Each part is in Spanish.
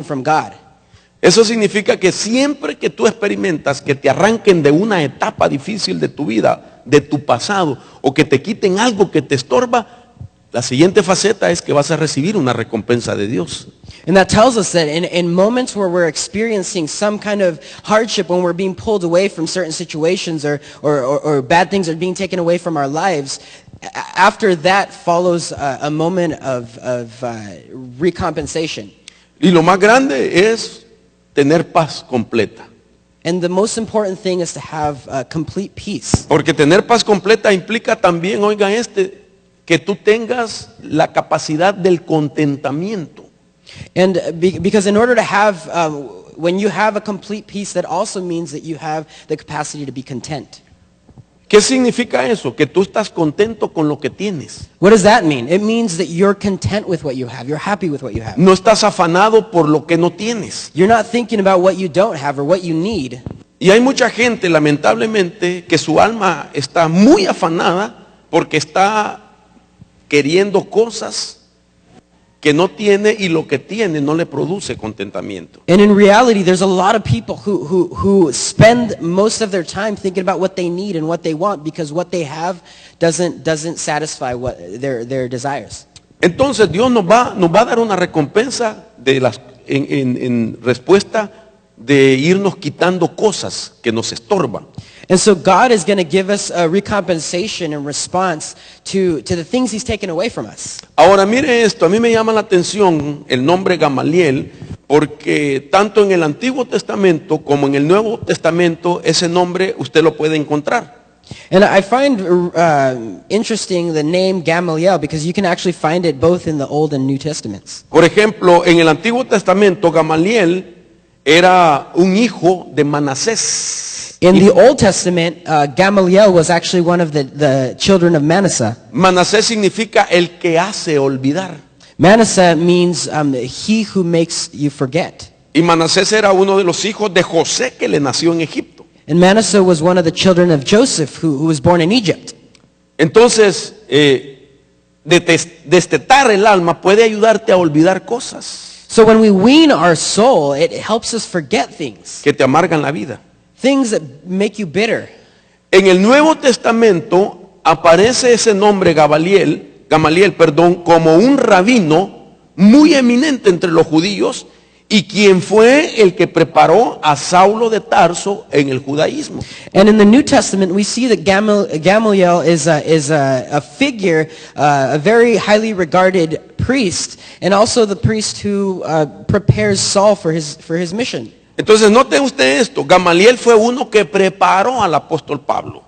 from God. Eso significa que siempre que tú experimentas que te arranquen de una etapa difícil de tu vida, de tu pasado, o que te quiten algo que te estorba, la siguiente faceta es que vas a recibir una recompensa de Dios. And that tells us that in moments where we're experiencing some kind of hardship, when we're being pulled away from certain situations or bad things are being taken away from our lives, after that follows a moment of recompensation. Y lo más grande es tener paz completa. And the most important thing is to have complete peace. Porque tener paz completa implica también, oiga que tú tengas la capacidad del contentamiento. And because in order to have, when you have a complete peace, that also means that you have the capacity to be content. ¿Qué significa eso? Que tú estás contento con lo que tienes. What does that mean? It means that you're content with what you have. You're happy with what you have. No estás afanado por lo que no tienes. You're not thinking about what you don't have or what you need. Y hay mucha gente, lamentablemente, que su alma está muy afanada porque está queriendo cosas que no tiene y lo que tiene no le produce contentamiento. And in reality, there's a lot of people who spend most of their time thinking about what they need and what they want because what they have doesn't satisfy what their desires. Entonces Dios nos va a dar una recompensa en respuesta de irnos quitando cosas que nos estorban. And so God is going to give us a recompensation in response to the things He's taken away from us. Ahora mire esto, a mí me llama la atención el nombre Gamaliel porque tanto en el Antiguo Testamento como en el Nuevo Testamento ese nombre usted lo puede encontrar. And I find interesting the name Gamaliel because you can actually find it both in the Old and New Testaments. Por ejemplo, en el Antiguo Testamento Gamaliel era un hijo de Manasés. In the Old Testament, Gamaliel was actually one of the children of Manasseh. Manasés significa el que hace olvidar. Manasseh means he who makes you forget. Y Manasés era uno de los hijos de José que le nació en Egipto. And Manasseh was one of the children of Joseph who was born in Egypt. Entonces, destetar el alma puede ayudarte a olvidar cosas So when we wean our soul, it helps us forget things. que te amargan la vida. Things that make you bitter. En el Nuevo Testamento aparece ese nombre Gamaliel, como un rabino muy eminente entre los judíos y quien fue el que preparó a Saulo de Tarso en el judaísmo. And in the New Testament, we see that Gamaliel is a figure, a very highly regarded priest, and also the priest who prepares Saul for his mission. Entonces note usted esto, Gamaliel fue uno que preparó al apóstol Pablo.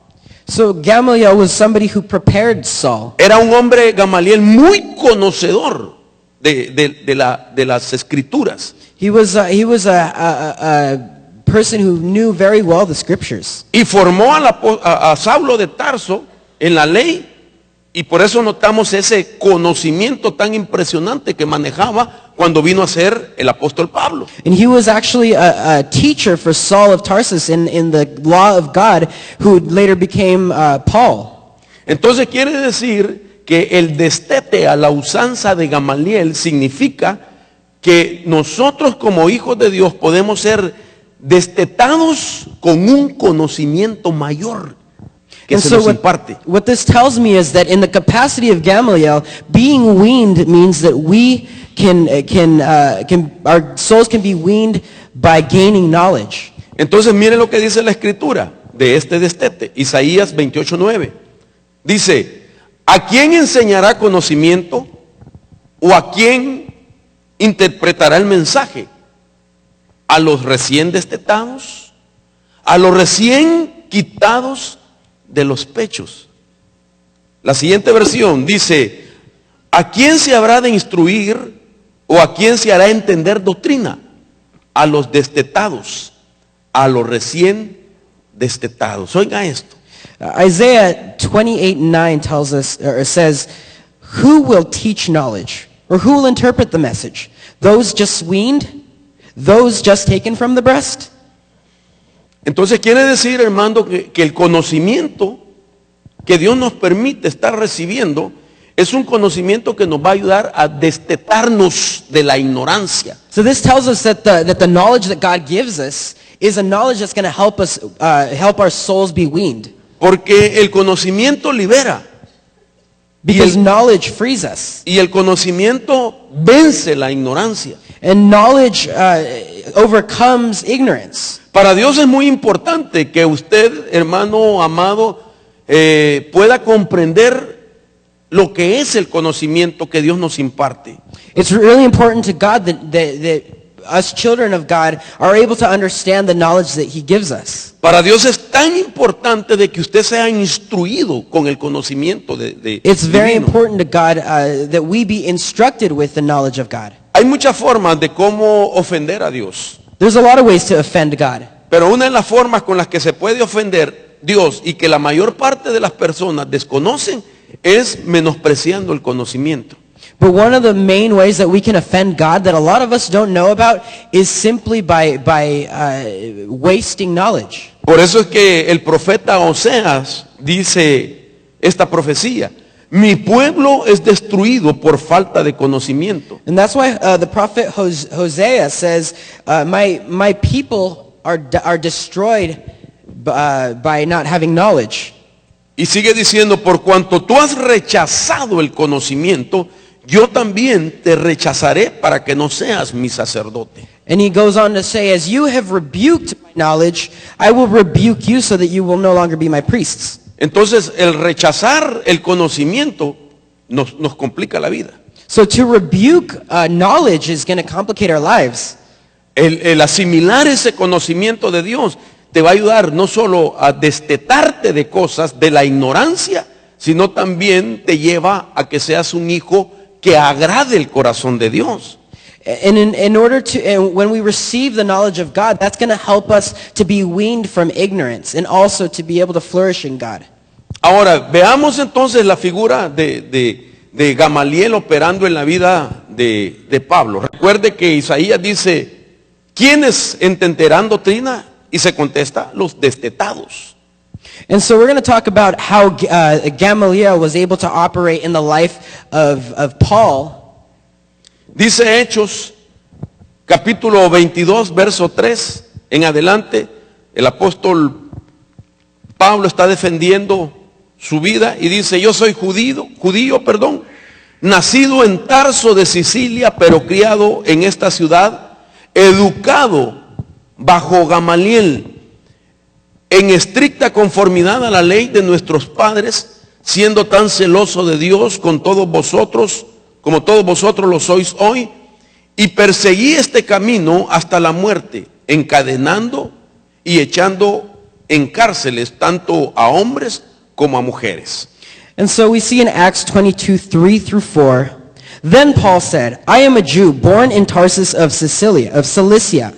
So Gamaliel was somebody who prepared Saul. Era un hombre, Gamaliel, muy conocedor de las escrituras. He was a person who knew very well the scriptures. Y formó a Saulo de Tarso en la ley y por eso notamos ese conocimiento tan impresionante que manejaba cuando vino a ser el apóstol Pablo. And he was actually a teacher for Saul of Tarsus in the law of God, who later became Paul. Entonces quiere decir que el destete a la usanza de Gamaliel significa que nosotros como hijos de Dios podemos ser destetados con un conocimiento mayor que And se so nos imparte. what this tells me is that in the capacity of Gamaliel, being weaned means that we our souls can be weaned by gaining knowledge. Entonces mire lo que dice la escritura de este destete, Isaías 28:9. Dice, ¿a quién enseñará conocimiento o a quién interpretará el mensaje? ¿A los recién destetados? ¿A los recién quitados de los pechos? La siguiente versión dice, ¿a quién se habrá de instruir o a quién se hará entender doctrina? A los destetados, a los recién destetados. Oiga esto. Isaiah 28:9 tells us, or says, who will teach knowledge? Or who will interpret the message? Those just weaned? Those just taken from the breast? Entonces quiere decir, hermano, que el conocimiento que Dios nos permite estar recibiendo es un conocimiento que nos va a ayudar a destetarnos de la ignorancia. So this tells us that the knowledge that God gives us is a knowledge that's going to help us, help our souls be weaned. Porque el conocimiento libera Because knowledge frees us. y el conocimiento vence la ignorancia. And knowledge overcomes ignorance. Para Dios es muy importante que usted, hermano amado, pueda comprender lo que es el conocimiento que Dios nos imparte. It's really important to God that us children of God are able to understand the knowledge that He gives us. Para Dios es tan importante de que usted sea instruido con el conocimiento de It's very divino. important to God that we be instructed with the knowledge of God. Hay muchas formas de cómo ofender a Dios, There's a lot of ways to offend God. pero una de las formas con las que se puede ofender Dios y que la mayor parte de las personas desconocen es menospreciando el conocimiento. But one of the main ways that we can offend God that a lot of us don't know about is simply by wasting knowledge. Por eso es que el profeta Oseas dice esta profecía: mi pueblo es destruido por falta de conocimiento. And that's why the prophet Hosea says, my people are destroyed by not having knowledge. Y sigue diciendo: por cuanto tú has rechazado el conocimiento, yo también te rechazaré para que no seas mi sacerdote. And he goes on to say, as you have rebuked my knowledge, I will rebuke you so that you will no longer be my priests. Entonces el rechazar el conocimiento nos complica la vida. So to rebuke knowledge is going to complicate our lives. El asimilar ese conocimiento de Dios te va a ayudar no solo a destetarte de cosas de la ignorancia, sino también te lleva a que seas un hijo que agrade el corazón de Dios. And in order to, when we receive the knowledge of God, that's going to help us to be weaned from ignorance and also to be able to flourish in God. Ahora, veamos entonces la figura de Gamaliel operando en la vida de Pablo. Recuerde que Isaías dice: ¿quiénes entenderán doctrina? Y se contesta: los destetados. And so we're going to talk about how Gamaliel was able to operate in the life of Paul. Dice Hechos, capítulo 22, verso 3 en adelante, el apóstol Pablo está defendiendo su vida y dice: yo soy judío, nacido en Tarso de Sicilia, pero criado en esta ciudad, educado bajo Gamaliel, en estricta conformidad a la ley de nuestros padres, siendo tan celoso de Dios con todos vosotros, como todos vosotros lo sois hoy, y perseguí este camino hasta la muerte, encadenando y echando en cárceles tanto a hombres como a mujeres. And so we see in Acts 22:3-4, then Paul said, I am a Jew born in Tarsus of Cilicia,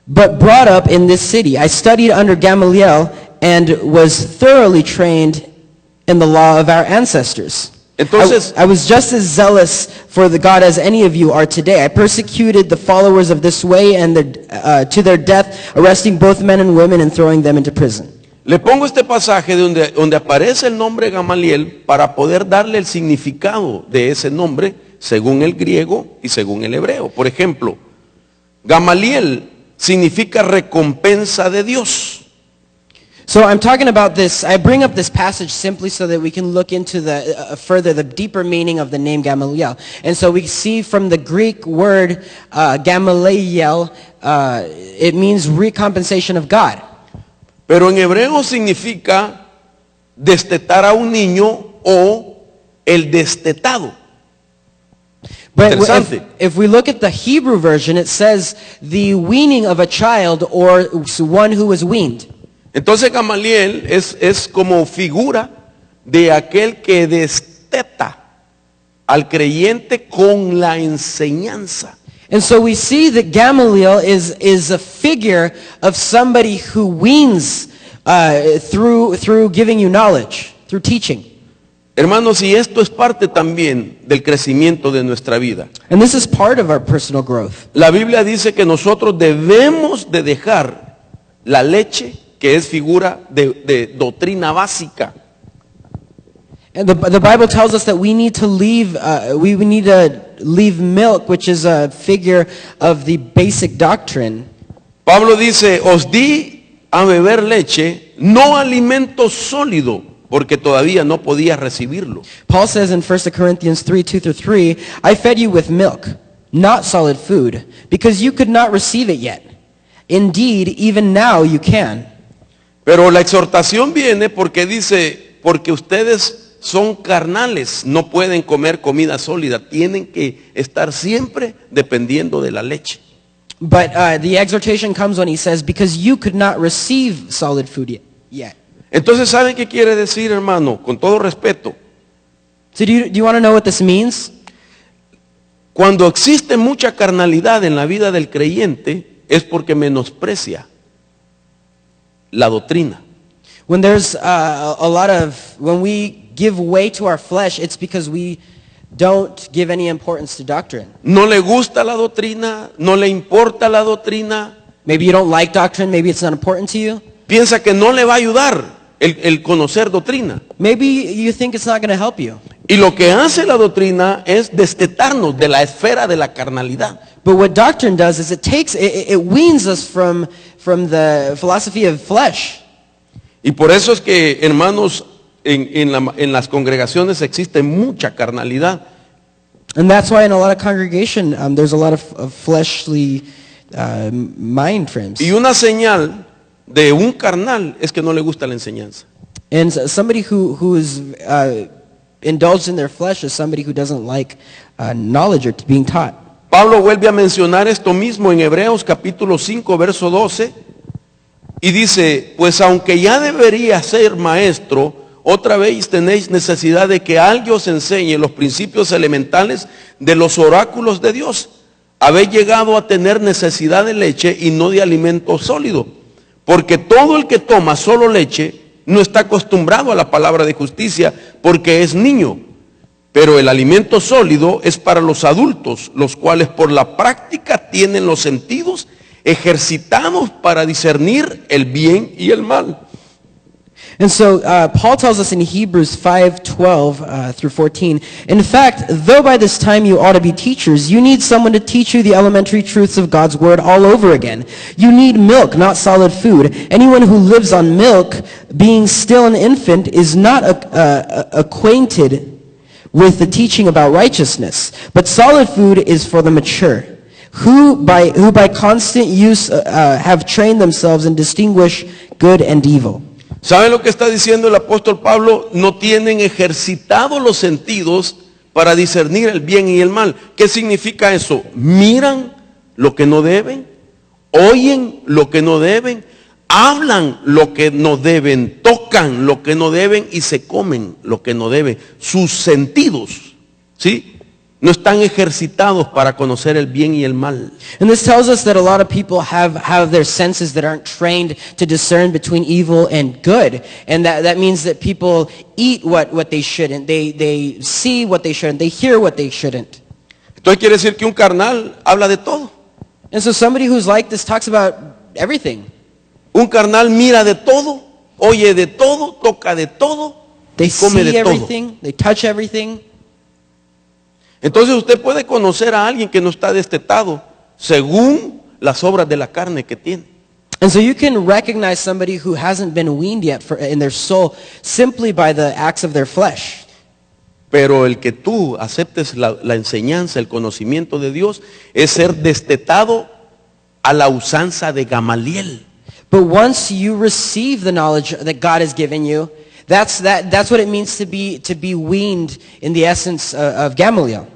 but brought up in this city. I studied under Gamaliel and was thoroughly trained in the law of our ancestors. Entonces, I was just as zealous for the God as any of you are today. I persecuted the followers of this way and to their death, arresting both men and women and throwing them into prison. le pongo este pasaje donde aparece el nombre Gamaliel para poder darle el significado de ese nombre según el griego y según el hebreo. Por ejemplo, Gamaliel significa recompensa de Dios. So I'm talking about this, I bring up this passage simply so that we can look into the further, the deeper meaning of the name Gamaliel. And so we see from the Greek word Gamaliel, it means recompensation of God. Pero en hebreo significa destetar a un niño o el destetado. But Interesante. if we look at the Hebrew version, it says the weaning of a child or one who was weaned. Entonces Gamaliel es como figura de aquel que desteta al creyente con la enseñanza. And so we see that Gamaliel is a figure of somebody who weans through giving you knowledge, through teaching. Hermanos, y esto es parte también del crecimiento de nuestra vida. And this is part of our personal growth. La Biblia dice que nosotros debemos de dejar la leche, que es figura de doctrina básica. And the Bible tells us that we need to leave milk, which is a figure of the basic doctrine. Pablo dice, os di a beber leche, no alimento sólido, porque todavía no podías recibirlo. Paul says in 1 Corinthians 3:2-3, I fed you with milk, not solid food, because you could not receive it yet. Indeed, even now you can. Pero la exhortación viene porque dice, porque ustedes son carnales, no pueden comer comida sólida, tienen que estar siempre dependiendo de la leche. But the exhortation comes when he says, because you could not receive solid food yet. Entonces, ¿saben qué quiere decir, hermano? Con todo respeto. So do you want to know what this means? Cuando existe mucha carnalidad en la vida del creyente, es porque menosprecia la doctrina. When there's when we give way to our flesh, it's because we don't give any importance to doctrine. No le gusta la doctrina, no le importa la doctrina, Maybe you don't like doctrine, maybe it's not important to you. piensa que no le va a ayudar el conocer doctrina. Maybe you think it's not going to help you. Y lo que hace la doctrina es destetarnos de la esfera de la carnalidad. But what doctrine does is it weans us from the philosophy of flesh. Y por eso es que, hermanos, en las congregaciones existe mucha carnalidad. And that's why in a lot of congregation, there's a lot of fleshly mind frames. Y una señal de un carnal es que no le gusta la enseñanza. And somebody who is indulged in their flesh is somebody who doesn't like knowledge or being taught. Pablo vuelve a mencionar esto mismo en Hebreos capítulo 5, verso 12, y dice, pues aunque ya debería ser maestro, otra vez tenéis necesidad de que alguien os enseñe los principios elementales de los oráculos de Dios. Habéis llegado a tener necesidad de leche y no de alimento sólido, porque todo el que toma solo leche no está acostumbrado a la palabra de justicia, porque es niño. Pero el alimento sólido es para los adultos, los cuales por la práctica tienen los sentidos ejercitados para discernir el bien y el mal. And so Paul tells us in Hebrews 5:12-14, in fact, though by this time you ought to be teachers, you need someone to teach you the elementary truths of God's word all over again. You need milk, not solid food. Anyone who lives on milk, being still an infant, is not acquainted with the teaching about righteousness. But solid food is for the mature, who by constant use have trained themselves and distinguish good and evil. ¿Saben lo que está diciendo el apóstol Pablo? No tienen ejercitados los sentidos para discernir el bien y el mal. ¿Qué significa eso? Miran lo que no deben, oyen lo que no deben, hablan lo que no deben, tocan lo que no deben y se comen lo que no deben. Sus sentidos, ¿sí?, no están ejercitados para conocer el bien y el mal. And this tells us that a lot of people have their senses that aren't trained to discern between evil and good. And that means that people eat what they shouldn't. They see what they shouldn't. They hear what they shouldn't. Entonces quiere decir que un carnal habla de todo. And so somebody who's like this talks about everything. Un carnal mira de todo, oye de todo, toca de todo, They come see de todo. everything. They touch everything. Entonces usted puede conocer a alguien que no está destetado según las obras de la carne que tiene. And so you can recognize somebody who hasn't been weaned yet in their soul simply by the acts of their flesh. Pero el que tú aceptes la enseñanza, el conocimiento de Dios, es ser destetado a la usanza de Gamaliel. But once you receive the knowledge that God has given you, that's what it means to be weaned in the essence of Gamaliel.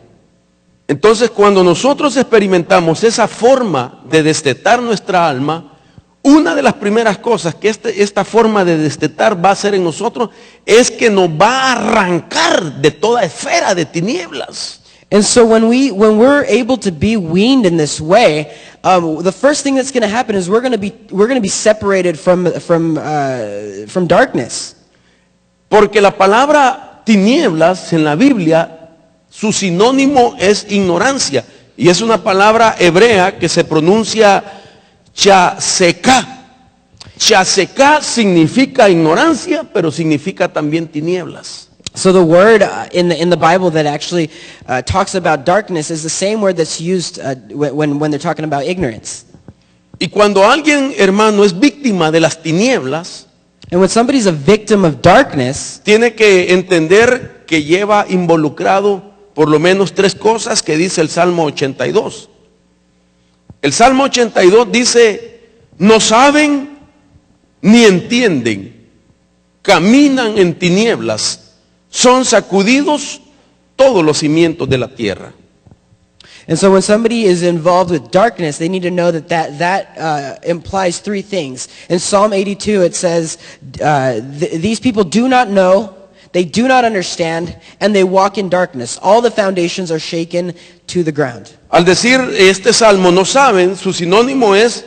Entonces cuando nosotros experimentamos esa forma de destetar nuestra alma, una de las primeras cosas que esta forma de destetar va a hacer en nosotros es que nos va a arrancar de toda esfera de tinieblas. And so when we're able to be weaned in this way, the first thing that's going to happen is we're going to be separated from darkness. Porque la palabra tinieblas en la Biblia, su sinónimo es ignorancia. Y es una palabra hebrea que se pronuncia chaseká. Chaseká significa ignorancia, pero significa también tinieblas. So the word in the Bible that actually talks about darkness is the same word that's used when they're talking about ignorance. Y cuando alguien, hermano, es víctima de las tinieblas, And when somebody's a victim of darkness, tiene que entender que lleva involucrado por lo menos 3 cosas que dice el Salmo 82. El Salmo 82 dice, no saben ni entienden, caminan en tinieblas, son sacudidos todos los cimientos de la tierra. and so when somebody is involved with darkness, they need to know that implies 3 things. In Psalm 82, it says, these people do not know, they do not understand, and they walk in darkness. All the foundations are shaken to the ground. Al decir este salmo no saben, su sinónimo es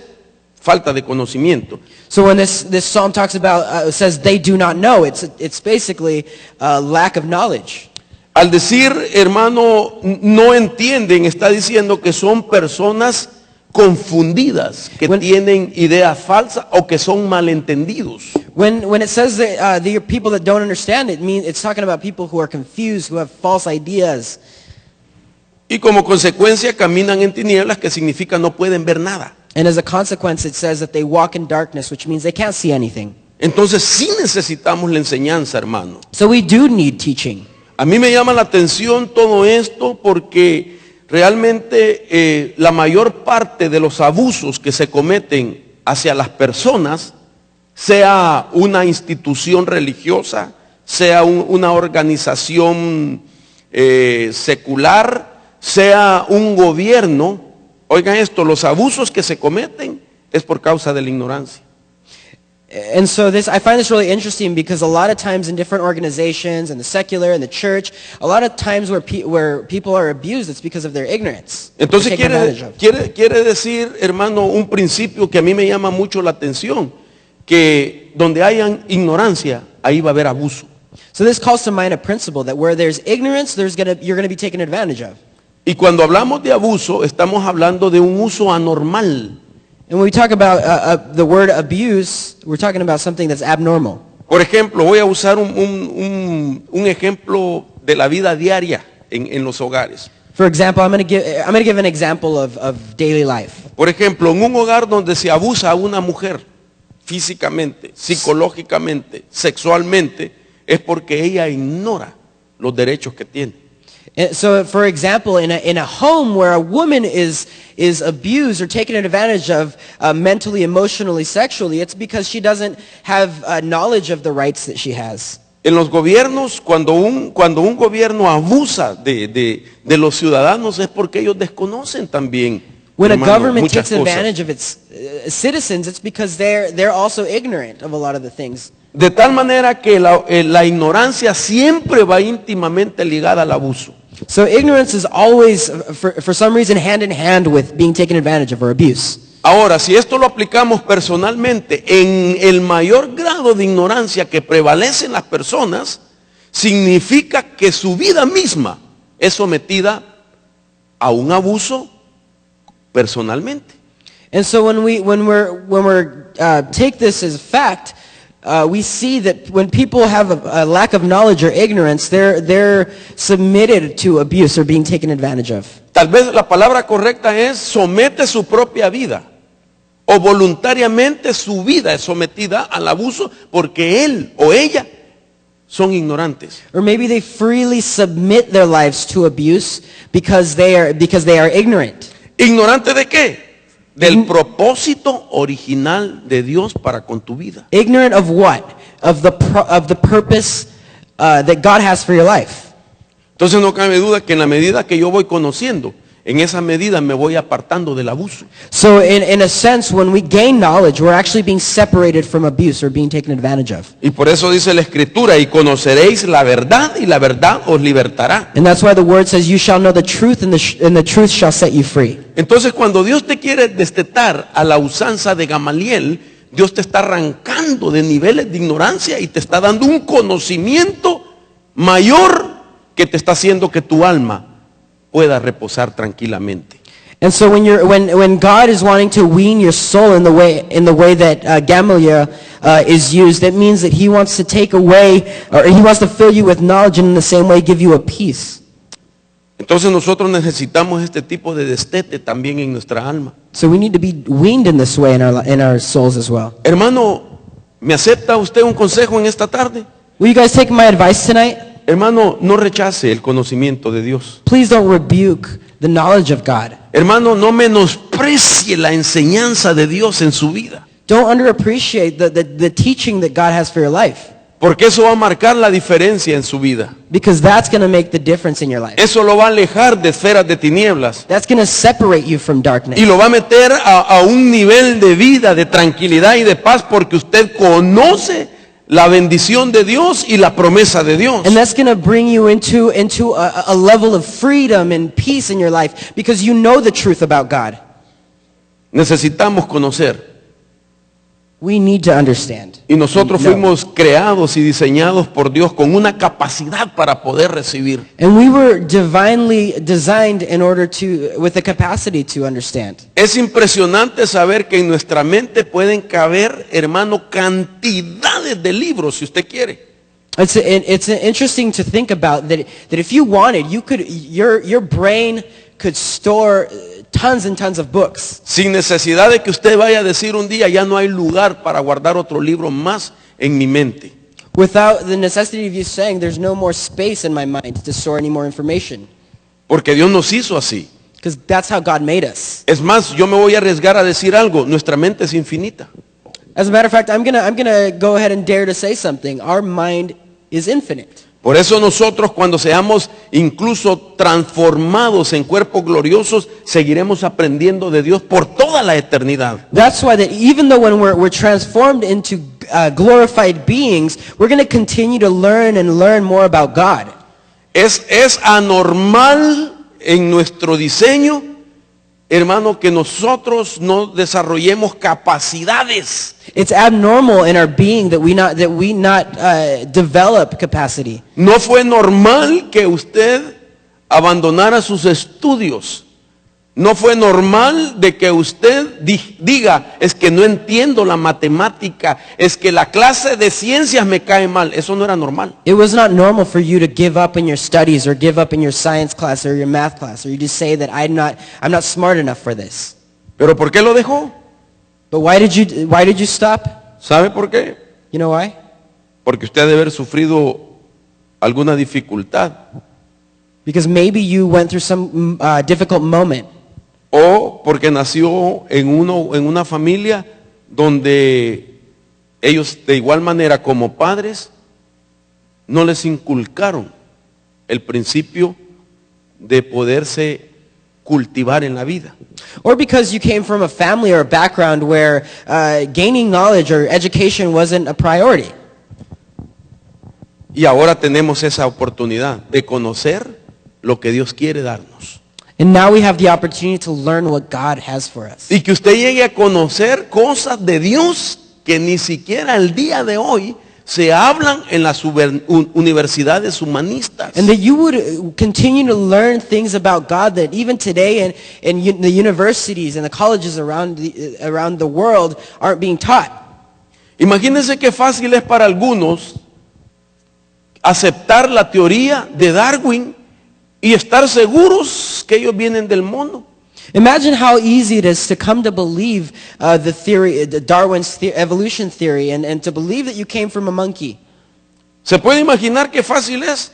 falta de conocimiento. So when this psalm talks about, says they do not know, it's basically lack of knowledge. Al decir, hermano, no entienden, está diciendo que son personas confundidas, que tienen ideas falsas o que son malentendidos. When it says that the people that don't understand it, it's talking about people who are confused, who have false ideas. Y como consecuencia caminan en tinieblas, que significa no pueden ver nada. And as a consequence, it says that they walk in darkness, which means they can't see anything. Entonces sí necesitamos la enseñanza, hermano. So we do need teaching. A mí me llama la atención todo esto porque realmente la mayor parte de los abusos que se cometen hacia las personas, sea una institución religiosa, sea una organización secular, sea un gobierno, oigan esto, los abusos que se cometen es por causa de la ignorancia. And so I find this really interesting because a lot of times in different organizations, and the secular and the church, a lot of times where people are abused, it's because of their ignorance. Entonces They're taken advantage of. quiere decir, hermano, un principio que a mí me llama mucho la atención, que donde haya ignorancia, ahí va a haber abuso. So this calls to mind a principle that where there's ignorance, you're going to be taken advantage of. Y cuando hablamos de abuso, estamos hablando de un uso anormal. And when we talk about the word abuse, we're talking about something that's abnormal. Por ejemplo, voy a usar un ejemplo de la vida diaria en los hogares. For example, I'm going to give an example of daily life. Por ejemplo, en un hogar donde se abusa a una mujer físicamente, psicológicamente, sexualmente, es porque ella ignora los derechos que tiene. So, for example, in a home where a woman is abused or taken advantage of mentally, emotionally, sexually, it's because she doesn't have knowledge of the rights that she has. En los gobiernos, cuando un gobierno abusa de los ciudadanos es porque ellos desconocen también, When a hermano, government muchas takes cosas. advantage of its citizens, it's because they're also ignorant of a lot of the things. De tal manera que la ignorancia siempre va íntimamente ligada al abuso. So ignorance is always, for some reason, hand in hand with being taken advantage of or abuse. Ahora, si esto lo aplicamos personalmente, en el mayor grado de ignorancia que prevalece en las personas, significa que su vida misma es sometida a un abuso personalmente. And so when we're take this as fact, we see that when people have a lack of knowledge or ignorance, they're submitted to abuse or being taken advantage of. Tal vez la palabra correcta es somete su propia vida o voluntariamente su vida es sometida al abuso porque él o ella son ignorantes. Or maybe they freely submit their lives to abuse because they are ignorant. ¿Ignorante de qué? Del propósito original de Dios para con tu vida. Ignorant of what? Of the purpose that God has for your life. Entonces no cabe duda que en la medida que yo voy conociendo, en esa medida me voy apartando del abuso. So in a sense, when we gain knowledge, we're actually being separated from abuse or being taken advantage of. Y por eso dice la Escritura, y conoceréis la verdad y la verdad os libertará. And that's why the word says, you shall know the truth and the truth shall set you free. Entonces cuando Dios te quiere destetar a la usanza de Gamaliel, Dios te está arrancando de niveles de ignorancia y te está dando un conocimiento mayor que te está haciendo que tu alma pueda reposar tranquilamente. And so when God is wanting to wean your soul in the way that Gamaliel is used, that means that He wants to take away, or He wants to fill you with knowledge, and in the same way give you a peace. Entonces nosotros necesitamos este tipo de destete también en nuestra alma. So we need to be weaned in this way in our souls as well. Hermano, ¿me acepta usted un consejo en esta tarde? Will you guys take my advice tonight? Hermano, no rechace el conocimiento de Dios. Please don't rebuke the knowledge of God. Hermano, no menosprecie la enseñanza de Dios en su vida. Don't underappreciate the teaching that God has for your life, Porque eso va a marcar la diferencia en su vida. because that's going to make the difference in your life. Eso lo va a alejar de esferas de tinieblas. That's going to separate you from darkness. Y lo va a meter a un nivel de vida, de tranquilidad y de paz, porque usted conoce la bendición de Dios y la promesa de Dios. And that's going to bring you into a level of freedom and peace in your life, because you know the truth about God. Necesitamos conocer. We need to understand. Y nosotros No. fuimos creados y diseñados por Dios con una capacidad para poder recibir. And we were divinely designed with the capacity to understand. Es impresionante saber que en nuestra mente pueden caber, hermano, cantidades de libros, si usted quiere. It's interesting to think about that if you wanted, your brain could store tons and tons of books. Sin necesidad de que usted vaya a decir un día, ya no hay lugar para guardar otro libro más en mi mente. Without the necessity of you saying, there's no more space in my mind to store any more information. Porque Dios nos hizo así. Because that's how God made us. Es más, yo me voy a arriesgar a decir algo, nuestra mente es infinita. As a matter of fact, I'm gonna go ahead and dare to say something. Our mind is infinite. Por eso nosotros, cuando seamos incluso transformados en cuerpos gloriosos, seguiremos aprendiendo de Dios por toda la eternidad. That's why that even though when we're transformed into glorified beings, we're going to continue to learn and learn more about God. Es anormal en nuestro diseño, hermano, que nosotros no desarrollemos capacidades. It's abnormal in our being that we not develop capacity. No fue normal que usted abandonara sus estudios. No fue normal de que usted diga, es que no entiendo la matemática, es que la clase de ciencias me cae mal. Eso no era normal. It was not normal for you to give up in your studies or give up in your science class or your math class, or you just say that I'm not smart enough for this. ¿Pero por qué lo dejó? But why did you stop? ¿Sabe por qué? You know why? Porque usted ha de haber sufrido alguna dificultad. Because maybe you went through some difficult moment. O porque nació en una familia donde ellos de igual manera como padres no les inculcaron el principio de poderse cultivar en la vida. Or because you came from a family or a background where gaining knowledge or education wasn't a priority. Y ahora tenemos esa oportunidad de conocer lo que Dios quiere darnos. And now we have the opportunity to learn what God has for us. Y que usted llegue a conocer cosas de Dios que ni siquiera el día de hoy se hablan en las universidades humanistas. And that you would continue to learn things about God that even today in the universities and the colleges around the world aren't being taught. Imagínense qué fácil es para algunos aceptar la teoría de Darwin y estar seguros que ellos vienen del mono. Imagine how easy it is to come to believe Darwin's evolution theory and to believe that you came from a monkey. ¿Se puede imaginar qué fácil es?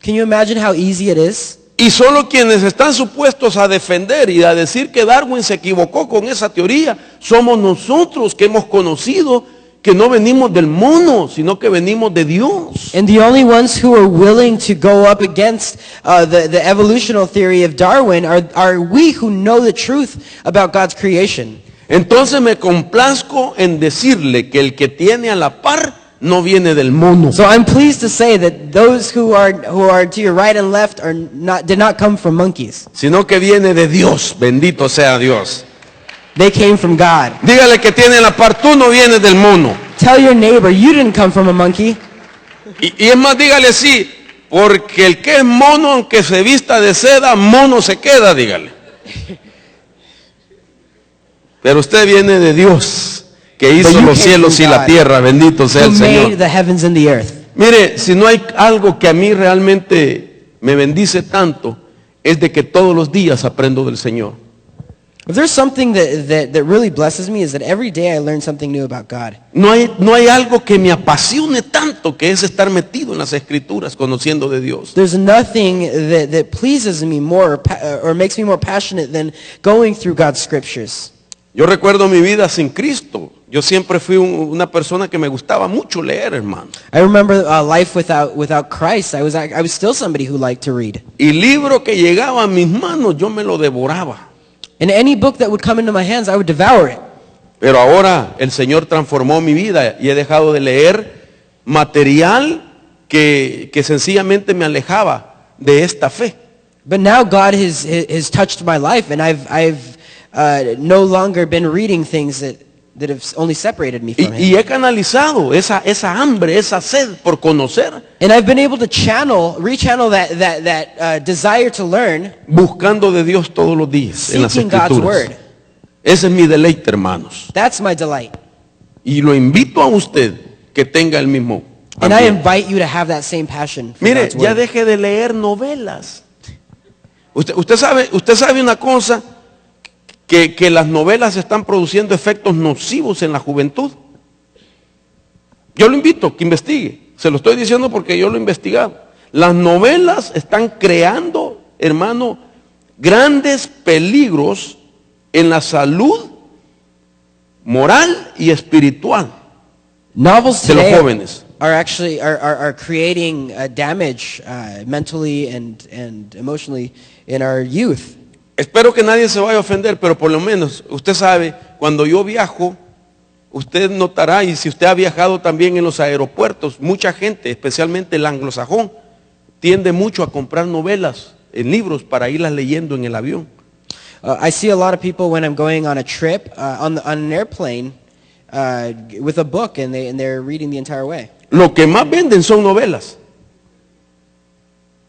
Can you imagine how easy it is? Y solo quienes están supuestos a defender y a decir que Darwin se equivocó con esa teoría somos nosotros que hemos conocido que no venimos del mono, sino que venimos de Dios. And the only ones who are willing to go up against the evolutional theory of Darwin are we who know the truth about God's creation. Entonces me complazco en decirle que el que tiene a la par no viene del mono. So I'm pleased to say that those who are to your right and left did not come from monkeys. Sino que viene de Dios, bendito sea Dios. They came from God. Dígale que tiene a la par, tú no vienes del mono. Tell your neighbor, you didn't come from a monkey. Y es más, dígale sí, porque el que es mono, aunque se vista de seda, mono se queda, dígale. Pero usted viene de Dios, que But hizo you los came cielos from y la God, tierra. Bendito sea who el made Señor. the heavens and the earth. Mire, si no hay algo que a mí realmente me bendice tanto, es de que todos los días aprendo del Señor. If there's something that really blesses me is that every day I learn something new about God. No hay algo que me apasione tanto que es estar metido en las Escrituras, conociendo de Dios. There's nothing that pleases me more or makes me more passionate than going through God's scriptures. Yo recuerdo mi vida sin Cristo. Yo siempre fui una persona que me gustaba mucho leer, hermano. I remember life without Christ. I was still somebody who liked to read. Y libro que llegaba a mis manos, yo me lo devoraba. And any book that would come into my hands, I would devour it. Pero ahora el Señor transformó mi vida y he dejado de leer material que sencillamente me alejaba de esta fe. But now God has touched my life, and I've no longer been reading things that have only separated me from Him. Y he canalizado esa hambre, esa sed por conocer, And I've been able to rechannel that desire to learn, buscando de Dios todos los días en las seeking God's Escrituras. word. Ese es mi deleite, hermanos. That's my delight. Y lo invito a usted que tenga el mismo And I ambiente. invite you to have that same passion for Mire, God's ya word. deje de leer novelas. Usted sabe una cosa, que las novelas están produciendo efectos nocivos en la juventud. Yo lo invito a que investigue. Se lo estoy diciendo porque yo lo he investigado. Las novelas están creando, hermano, grandes peligros en la salud moral y espiritual Novels de los today jóvenes. are actually are creating damage mentally and emotionally in our youth. Espero que nadie se vaya a ofender, pero por lo menos usted sabe, cuando yo viajo, usted notará, y si usted ha viajado también en los aeropuertos, mucha gente, especialmente el anglosajón, tiende mucho a comprar novelas en libros para irlas leyendo en el avión. I see a lot of people when I'm going on a trip on an airplane with a book, and they're reading the entire way. Lo que más venden son novelas.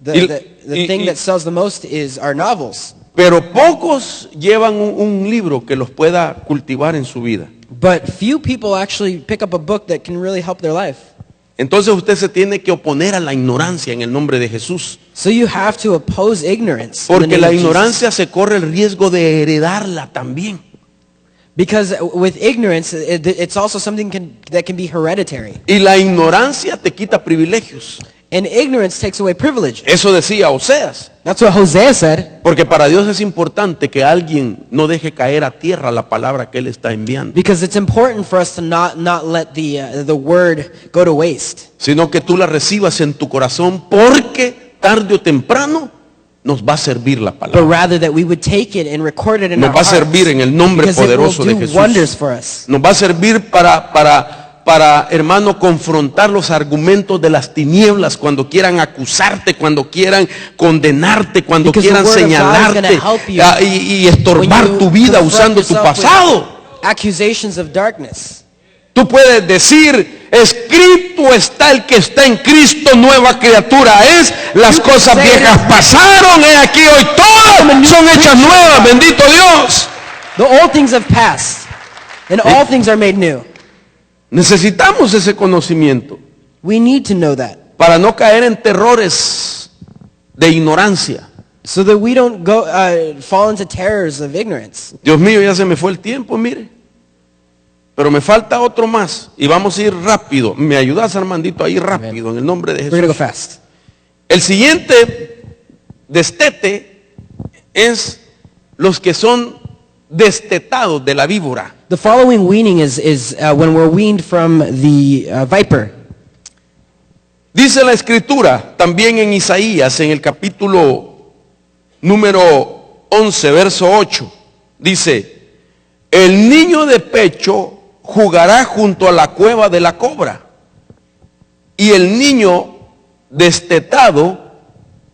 The thing that sells the most are novels. Pero pocos llevan un libro que los pueda cultivar en su vida. But few people actually pick up a book that can really help their life. Entonces usted se tiene que oponer a la ignorancia en el nombre de Jesús. So you have to oppose ignorance. in the Porque name la of Jesus. ignorancia se corre el riesgo de heredarla también. Because with ignorance, it's also something that can be hereditary. Y la ignorancia te quita privilegios. And ignorance takes away privilege. Eso decía Oseas. That's what Hosea said. Porque para Dios es importante que alguien no deje caer a tierra la palabra que Él está enviando. Because it's important for us to not let the word go to waste. Sino que tú la recibas en tu corazón, porque tarde o temprano nos va a servir la But palabra. rather that we would take it and record it in Nos our va a hearts. servir en el nombre Because it will poderoso de do Jesús. wonders for us. Nos va a servir para, hermano, confrontar los argumentos de las tinieblas cuando quieran acusarte, cuando quieran condenarte, cuando Because quieran the word of God is señalarte gonna help you y estorbar When you tu vida confront usando tu yourself with pasado. Accusations of darkness. Tú puedes decir, escrito está el que está en Cristo, nueva criatura es, las You cosas say viejas it. pasaron, he aquí hoy todas son hechas nuevas, bendito Dios. The old things have passed, and all things are made new. Necesitamos ese conocimiento We need to know that, para no caer en terrores de ignorancia. so that we don't fall into terrors of ignorance. Dios mío, ya se me fue el tiempo, mire. Pero me falta otro más y vamos a ir rápido. ¿Me ayudas, Armandito, a ir rápido en el nombre de We're going to go Jesús? fast. El siguiente destete es los que son destetados de la víbora. The following weaning is when we're weaned from the viper. Dice la escritura también en Isaías, en el capítulo número 11, verso 8. Dice, el niño de pecho jugará junto a la cueva de la cobra, y el niño destetado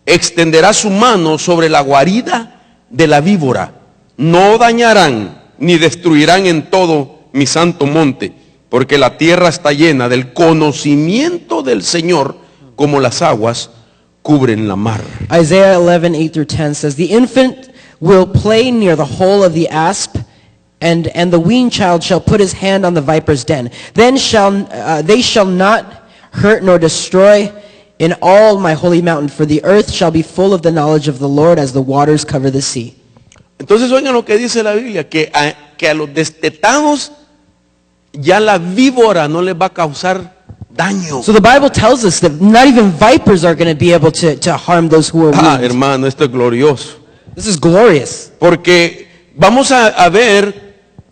extenderá su mano sobre la guarida de la víbora. No dañarán ni destruirán en todo mi santo monte, porque la tierra está llena del conocimiento del Señor, como las aguas cubren la mar. Isaiah 11:8-10 says, the infant will play near the hole of the asp, and the weaned child shall put his hand on the viper's den. Then they shall not hurt nor destroy in all my holy mountain, for the earth shall be full of the knowledge of the Lord as the waters cover the sea. Entonces oigan lo que dice la Biblia, que a los destetados ya la víbora no les va a causar daño. So the Bible tells us that not even vipers are going to be able to harm those who are weaned. Hermano, esto es glorioso. This is glorious. Porque vamos a ver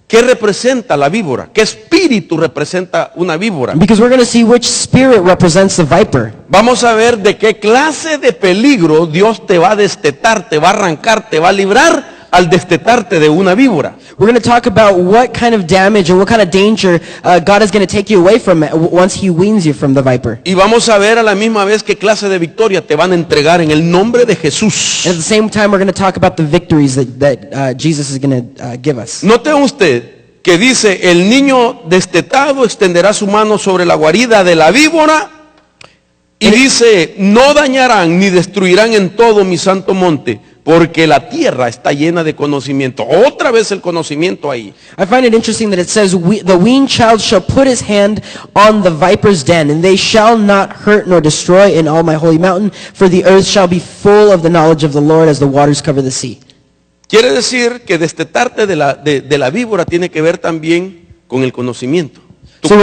qué representa la víbora, qué espíritu representa una víbora. Because we're going to see which spirit represents the viper. Vamos a ver de qué clase de peligro Dios te va a destetar, te va a arrancar, te va a librar al destetarte de una víbora. We're going to talk about what kind of damage or what kind of danger God is going to take you away from it once he weans you from the viper. Y vamos a ver a la misma vez qué clase de victoria te van a entregar en el nombre de Jesús. And at the same time, we're going to talk about the victories that Jesus is going to give us. Note usted que dice, el niño destetado extenderá su mano sobre la guarida de la víbora y dice, no dañarán ni destruirán en todo mi santo monte, porque la tierra está llena de conocimiento. Otra vez el conocimiento ahí. I find it interesting that it says, the weaned child shall put his hand on the viper's den, and they shall not hurt nor destroy in all my holy mountain, for the earth shall be full of the knowledge of the Lord as the waters cover the sea. Quiere decir que destetarte de la víbora tiene que ver también con el conocimiento. So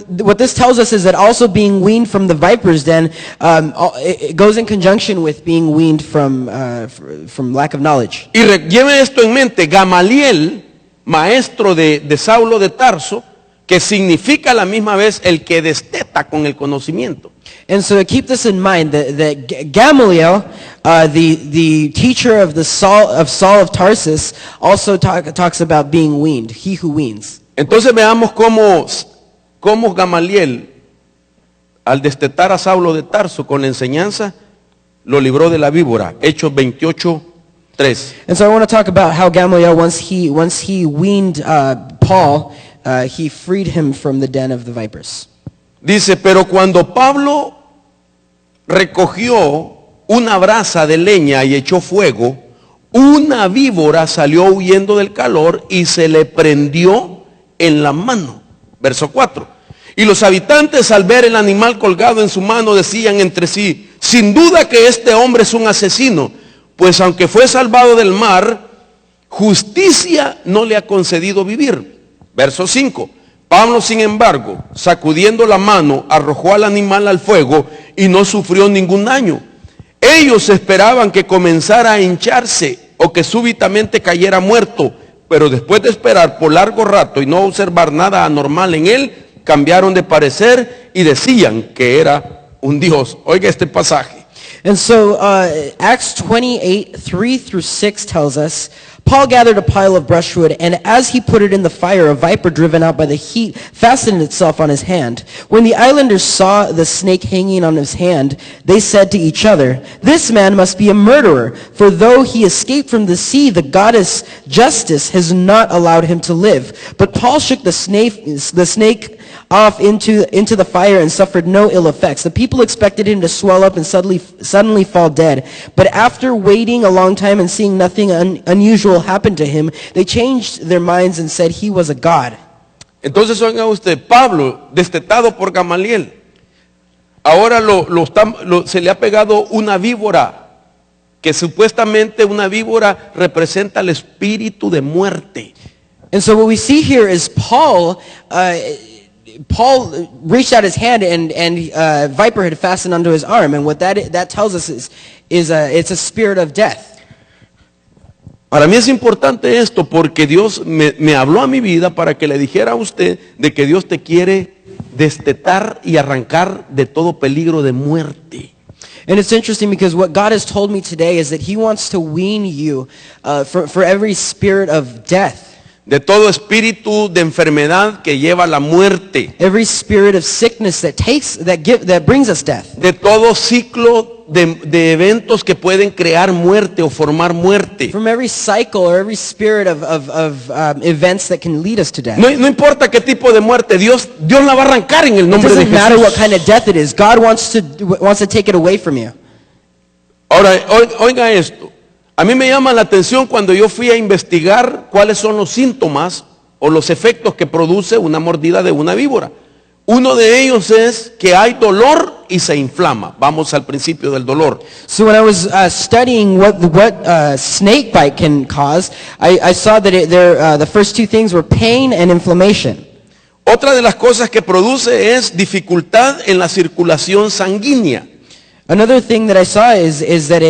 what this tells us is that also being weaned from the viper's den, it goes in conjunction with being weaned from lack of knowledge. Y lleve esto en mente, Gamaliel, maestro de Saulo de Tarso, que significa a la misma vez el que desteta con el conocimiento. And so keep this in mind, that Gamaliel, the teacher of Saul of Tarsus, also talks about being weaned, he who weans. Entonces veamos cómo Gamaliel, al destetar a Saulo de Tarso con la enseñanza, lo libró de la víbora. Hechos 28:3. And so I want to talk about how Gamaliel, once he weaned Paul, he freed him from the den of the vipers. Dice, pero cuando Pablo recogió una brasa de leña y echó fuego, una víbora salió huyendo del calor y se le prendió en la mano. Verso 4. Y los habitantes, al ver el animal colgado en su mano, decían entre sí, sin duda que este hombre es un asesino, pues aunque fue salvado del mar, justicia no le ha concedido vivir. Verso 5. Pablo, sin embargo, sacudiendo la mano, arrojó al animal al fuego y no sufrió ningún daño. Ellos esperaban que comenzara a hincharse o que súbitamente cayera muerto, pero después de esperar por largo rato y no observar nada anormal en él, cambiaron de parecer y decían que era un dios. Oiga este pasaje. And so Acts 28:3-6 tells us, Paul gathered a pile of brushwood, and as he put it in the fire, a viper driven out by the heat fastened itself on his hand. When the islanders saw the snake hanging on his hand, they said to each other, this man must be a murderer, for though he escaped from the sea, the goddess Justice has not allowed him to live. But Paul shook the snake off into the fire and suffered no ill effects. The people expected him to swell up and suddenly fall dead. But after waiting a long time and seeing nothing unusual happen to him, they changed their minds and said he was a god. Entonces oiga usted, Pablo, destetado por Gamaliel, ahora se le ha pegado una víbora, que supuestamente una víbora representa el espíritu de muerte. And so what we see here is Paul reached out his hand and viper had fastened onto his arm, and what that tells us is it's a spirit of death. Para mí es importante esto porque Dios me habló a mi vida para que le dijera a usted de que Dios te quiere destetar y arrancar de todo peligro de muerte. And it's interesting because what God has told me today is that he wants to wean you for every spirit of death. De todo espíritu de enfermedad que lleva a la muerte. Every spirit of sickness that brings us death. De todo ciclo de eventos que pueden crear muerte o formar muerte. From every cycle or every spirit of events that can lead us to death. No importa qué tipo de muerte, Dios la va a arrancar en el It nombre de doesn't matter what Jesús. kind of death it is. God wants to take it away from you. Ahora, oiga esto. A mí me llama la atención cuando yo fui a investigar cuáles son los síntomas o los efectos que produce una mordida de una víbora. Uno de ellos es que hay dolor y se inflama. Vamos al principio del dolor. So when I was studying what snake bite can cause, I saw that the first two things were pain and inflammation. Otra de las cosas que produce es dificultad en la circulación sanguínea. Another thing that I saw is that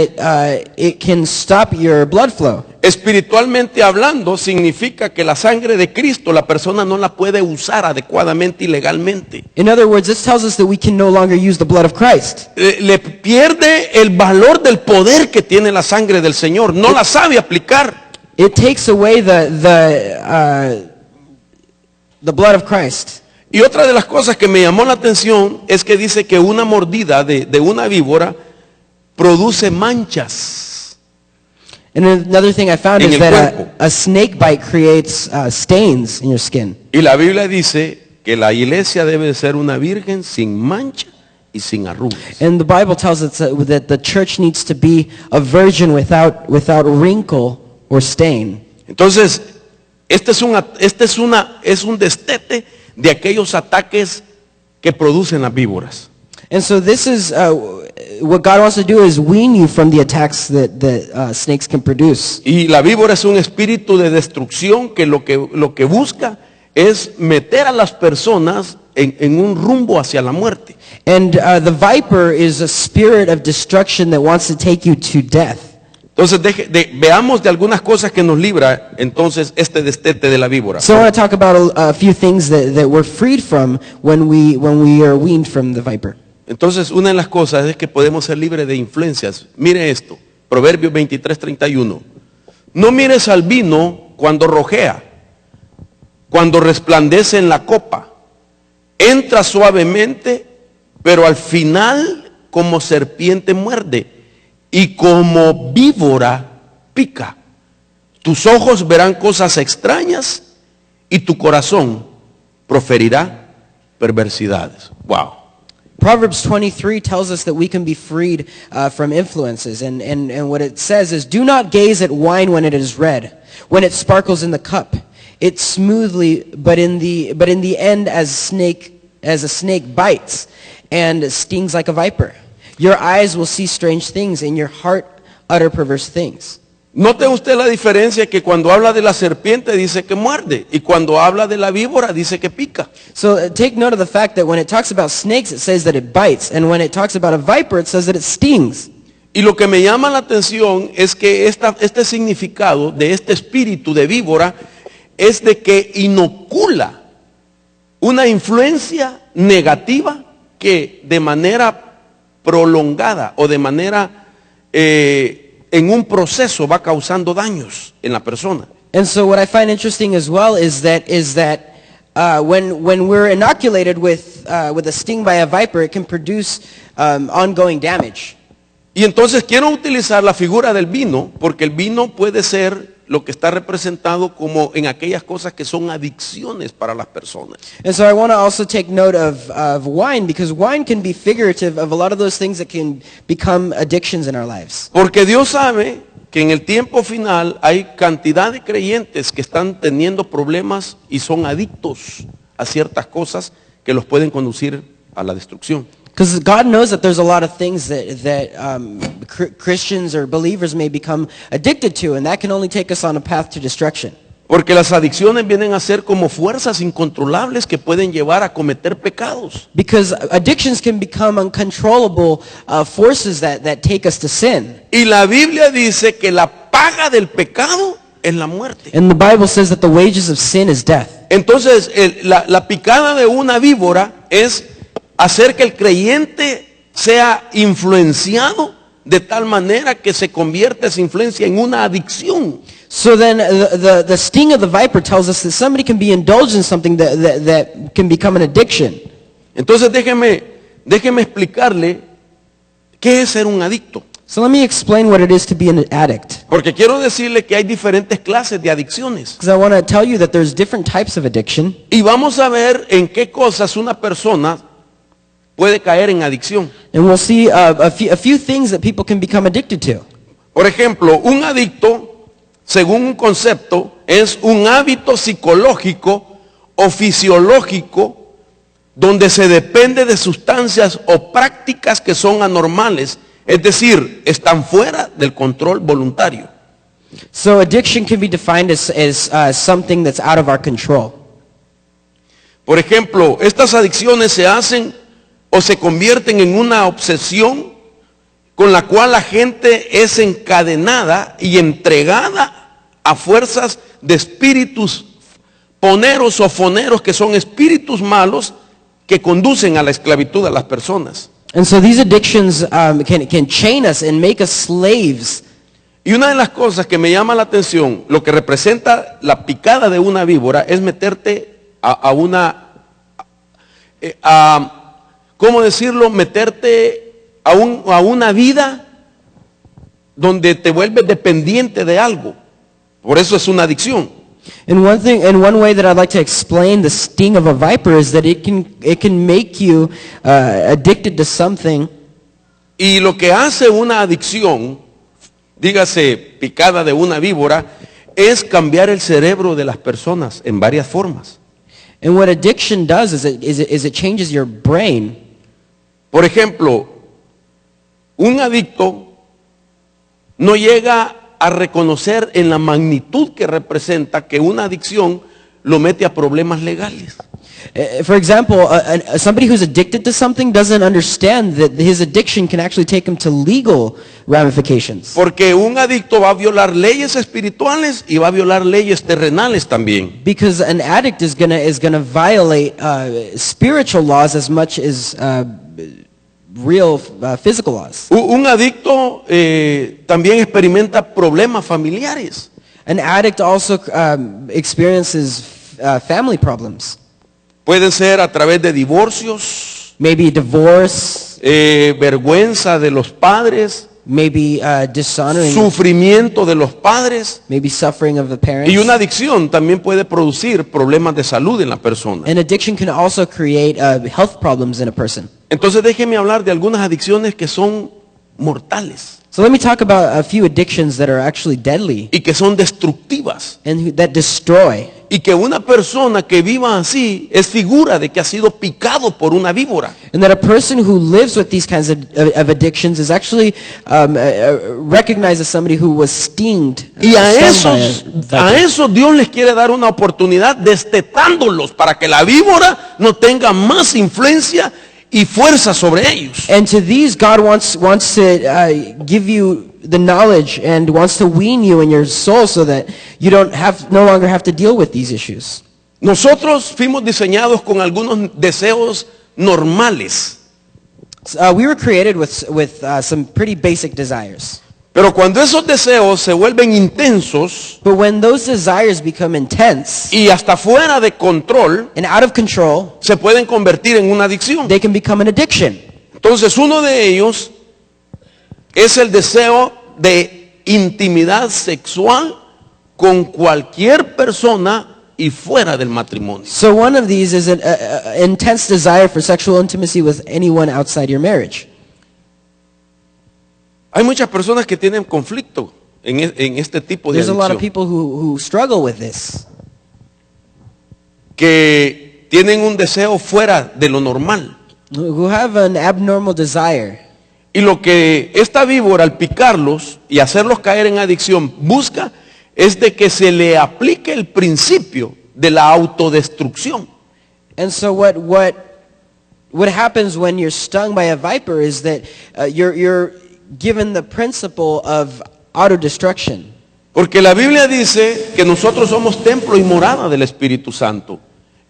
it can stop your blood flow. Espiritualmente hablando, significa que la sangre de Cristo la persona no la puede usar adecuadamente y legalmente. In other words, this tells us that we can no longer use the blood of Christ. Le pierde el valor del poder que tiene la sangre del Señor. No la sabe aplicar. It takes away the blood of Christ. Y otra de las cosas que me llamó la atención es que dice que una mordida de una víbora produce manchas. And another thing I found En is el that cuerpo. a snake bite creates stains in your skin. Y la Biblia dice que la iglesia debe ser una virgen sin mancha y sin arrugas. And the Bible tells us that the church needs to be a virgin without wrinkle or stain. Entonces, es un destete de aquellos ataques que producen las víboras. And so this is what God wants to do is wean you from the attacks that snakes can produce. Y la víbora es un espíritu de destrucción que lo que busca es meter a las personas en un rumbo hacia la muerte. And the viper is a spirit of destruction that wants to take you to death. Entonces veamos de algunas cosas que nos libra entonces este destete de la víbora. So I want to talk about a few things that we're freed from when we are weaned from the viper. Entonces una de las cosas es que podemos ser libres de influencias. Mire esto, Proverbios 23:31. No mires al vino cuando rojea, cuando resplandece en la copa. Entra suavemente, pero al final como serpiente muerde y como víbora pica. Tus ojos verán cosas extrañas y tu corazón proferirá perversidades. Wow. Proverbs 23 tells us that we can be freed from influences. And what it says is, do not gaze at wine when it is red, when it sparkles in the cup. It smoothly, but in the end as a snake bites and stings like a viper. Your eyes will see strange things and your heart utter perverse things. Note usted la diferencia que cuando habla de la serpiente dice que muerde y cuando habla de la víbora dice que pica. So take note of the fact that when it talks about snakes, it says that it bites. And when it talks about a viper, it says that it stings. Y lo que me llama la atención es que este significado de este espíritu de víbora es de que inocula una influencia negativa que de manera prolongada o de manera en un proceso va causando daños en la persona. And so what I find interesting as well is that when we're inoculated with a sting by a viper, it can produce ongoing damage. Y entonces quiero utilizar la figura del vino, porque el vino puede ser lo que está representado como en aquellas cosas que son adicciones para las personas. And so I want to also take note of wine, because wine can be figurative of a lot of those things that can become addictions in our lives. Porque Dios sabe que en el tiempo final hay cantidad de creyentes que están teniendo problemas y son adictos a ciertas cosas que los pueden conducir a la destrucción. Because God knows that there's a lot of things that Christians or believers may become addicted to, and that can only take us on a path to destruction. Porque las adicciones vienen a ser como fuerzas incontrolables que pueden llevar a cometer pecados. Because addictions can become uncontrollable forces that take us to sin. Y la Biblia dice que la paga del pecado es la muerte. And the Bible says that the wages of sin is death. Entonces la picada de una víbora es hacer que el creyente sea influenciado de tal manera que se convierta esa influencia en una adicción. So then the sting of the viper tells us that somebody can be indulged in something that can become an addiction. Entonces déjeme explicarle qué es ser un adicto. So let me explain what it is to be an addict. Porque quiero decirle que hay diferentes clases de adicciones. Because I want to tell you that there's different types of addiction. Y vamos a ver en qué cosas una persona puede caer en adicción. And we'll see a few things that people can become addicted to. Por ejemplo, un adicto según un concepto, es un hábito psicológico o fisiológico donde se depende de sustancias o prácticas que son anormales, es decir, están fuera del control voluntario. So addiction can be defined as something that's out of our control. Por ejemplo, estas adicciones se hacen o se convierten en una obsesión con la cual la gente es encadenada y entregada a fuerzas de espíritus poneros o foneros, que son espíritus malos que conducen a la esclavitud a las personas. And so these addictions can chain us and make us slaves. Y una de las cosas que me llama la atención, lo que representa la picada de una víbora, es meterte ¿cómo decirlo? Meterte a una vida donde te vuelves dependiente de algo. Por eso es una adicción. And one way that I'd like to explain the sting of a viper is that it can make you addicted to something. Y lo que hace una adicción, dígase picada de una víbora, es cambiar el cerebro de las personas en varias formas. And what addiction does is it changes your brain. Por ejemplo, un adicto no llega a reconocer en la magnitud que representa que una adicción lo mete a problemas legales. For example, somebody who's addicted to something doesn't understand that his addiction can actually take him to legal ramifications. Porque un adicto va a violar leyes espirituales y va a violar leyes terrenales también. Because an addict is gonna violate spiritual laws as much as real physical laws. Un adicto también experimenta problemas familiares. An addict also experiences family problems. Pueden ser a través de divorcios, Maybe divorce, vergüenza de los padres, maybe dishonoring, sufrimiento de los padres. maybe suffering of the parents. Y una adicción también puede producir problemas de salud en la persona. An addiction can also create health problems in a person. Entonces déjeme hablar de algunas adicciones que son mortales So let me talk about a few addictions that are actually deadly y que son destructivas. and that destroy. Y que una persona que viva así es figura de que ha sido picado por una víbora. And that a person who lives with these kinds of addictions is actually recognized as somebody who was stinged. Y a stung by a viper. esos Dios les quiere dar una oportunidad destetándolos para que la víbora no tenga más influencia y fuerza sobre ellos. And to these, God wants to give you the knowledge and wants to wean you in your soul so that you no longer have to deal with these issues. Nosotros fuimos diseñados con algunos deseos normales. We were created with some pretty basic desires. Pero cuando esos deseos se vuelven intensos But when those desires become intense y hasta fuera de control, and out of control, se pueden convertir en una adicción. they can become an addiction. Entonces uno de ellos es el deseo de intimidad sexual con cualquier persona y fuera del matrimonio. So one of these is an intense desire for sexual intimacy with anyone outside your marriage. Hay muchas personas que tienen conflicto en este tipo de There's a lot of adicción, people who struggle with this, que tienen un deseo fuera de lo normal. who have an abnormal desire. Y lo que esta víbora al picarlos y hacerlos caer en adicción busca es de que se le aplique el principio de la autodestrucción. And so what happens when you're stung by a viper is that you're given the principle of autodestruction. Porque la Biblia dice que nosotros somos templo y morada del Espíritu Santo.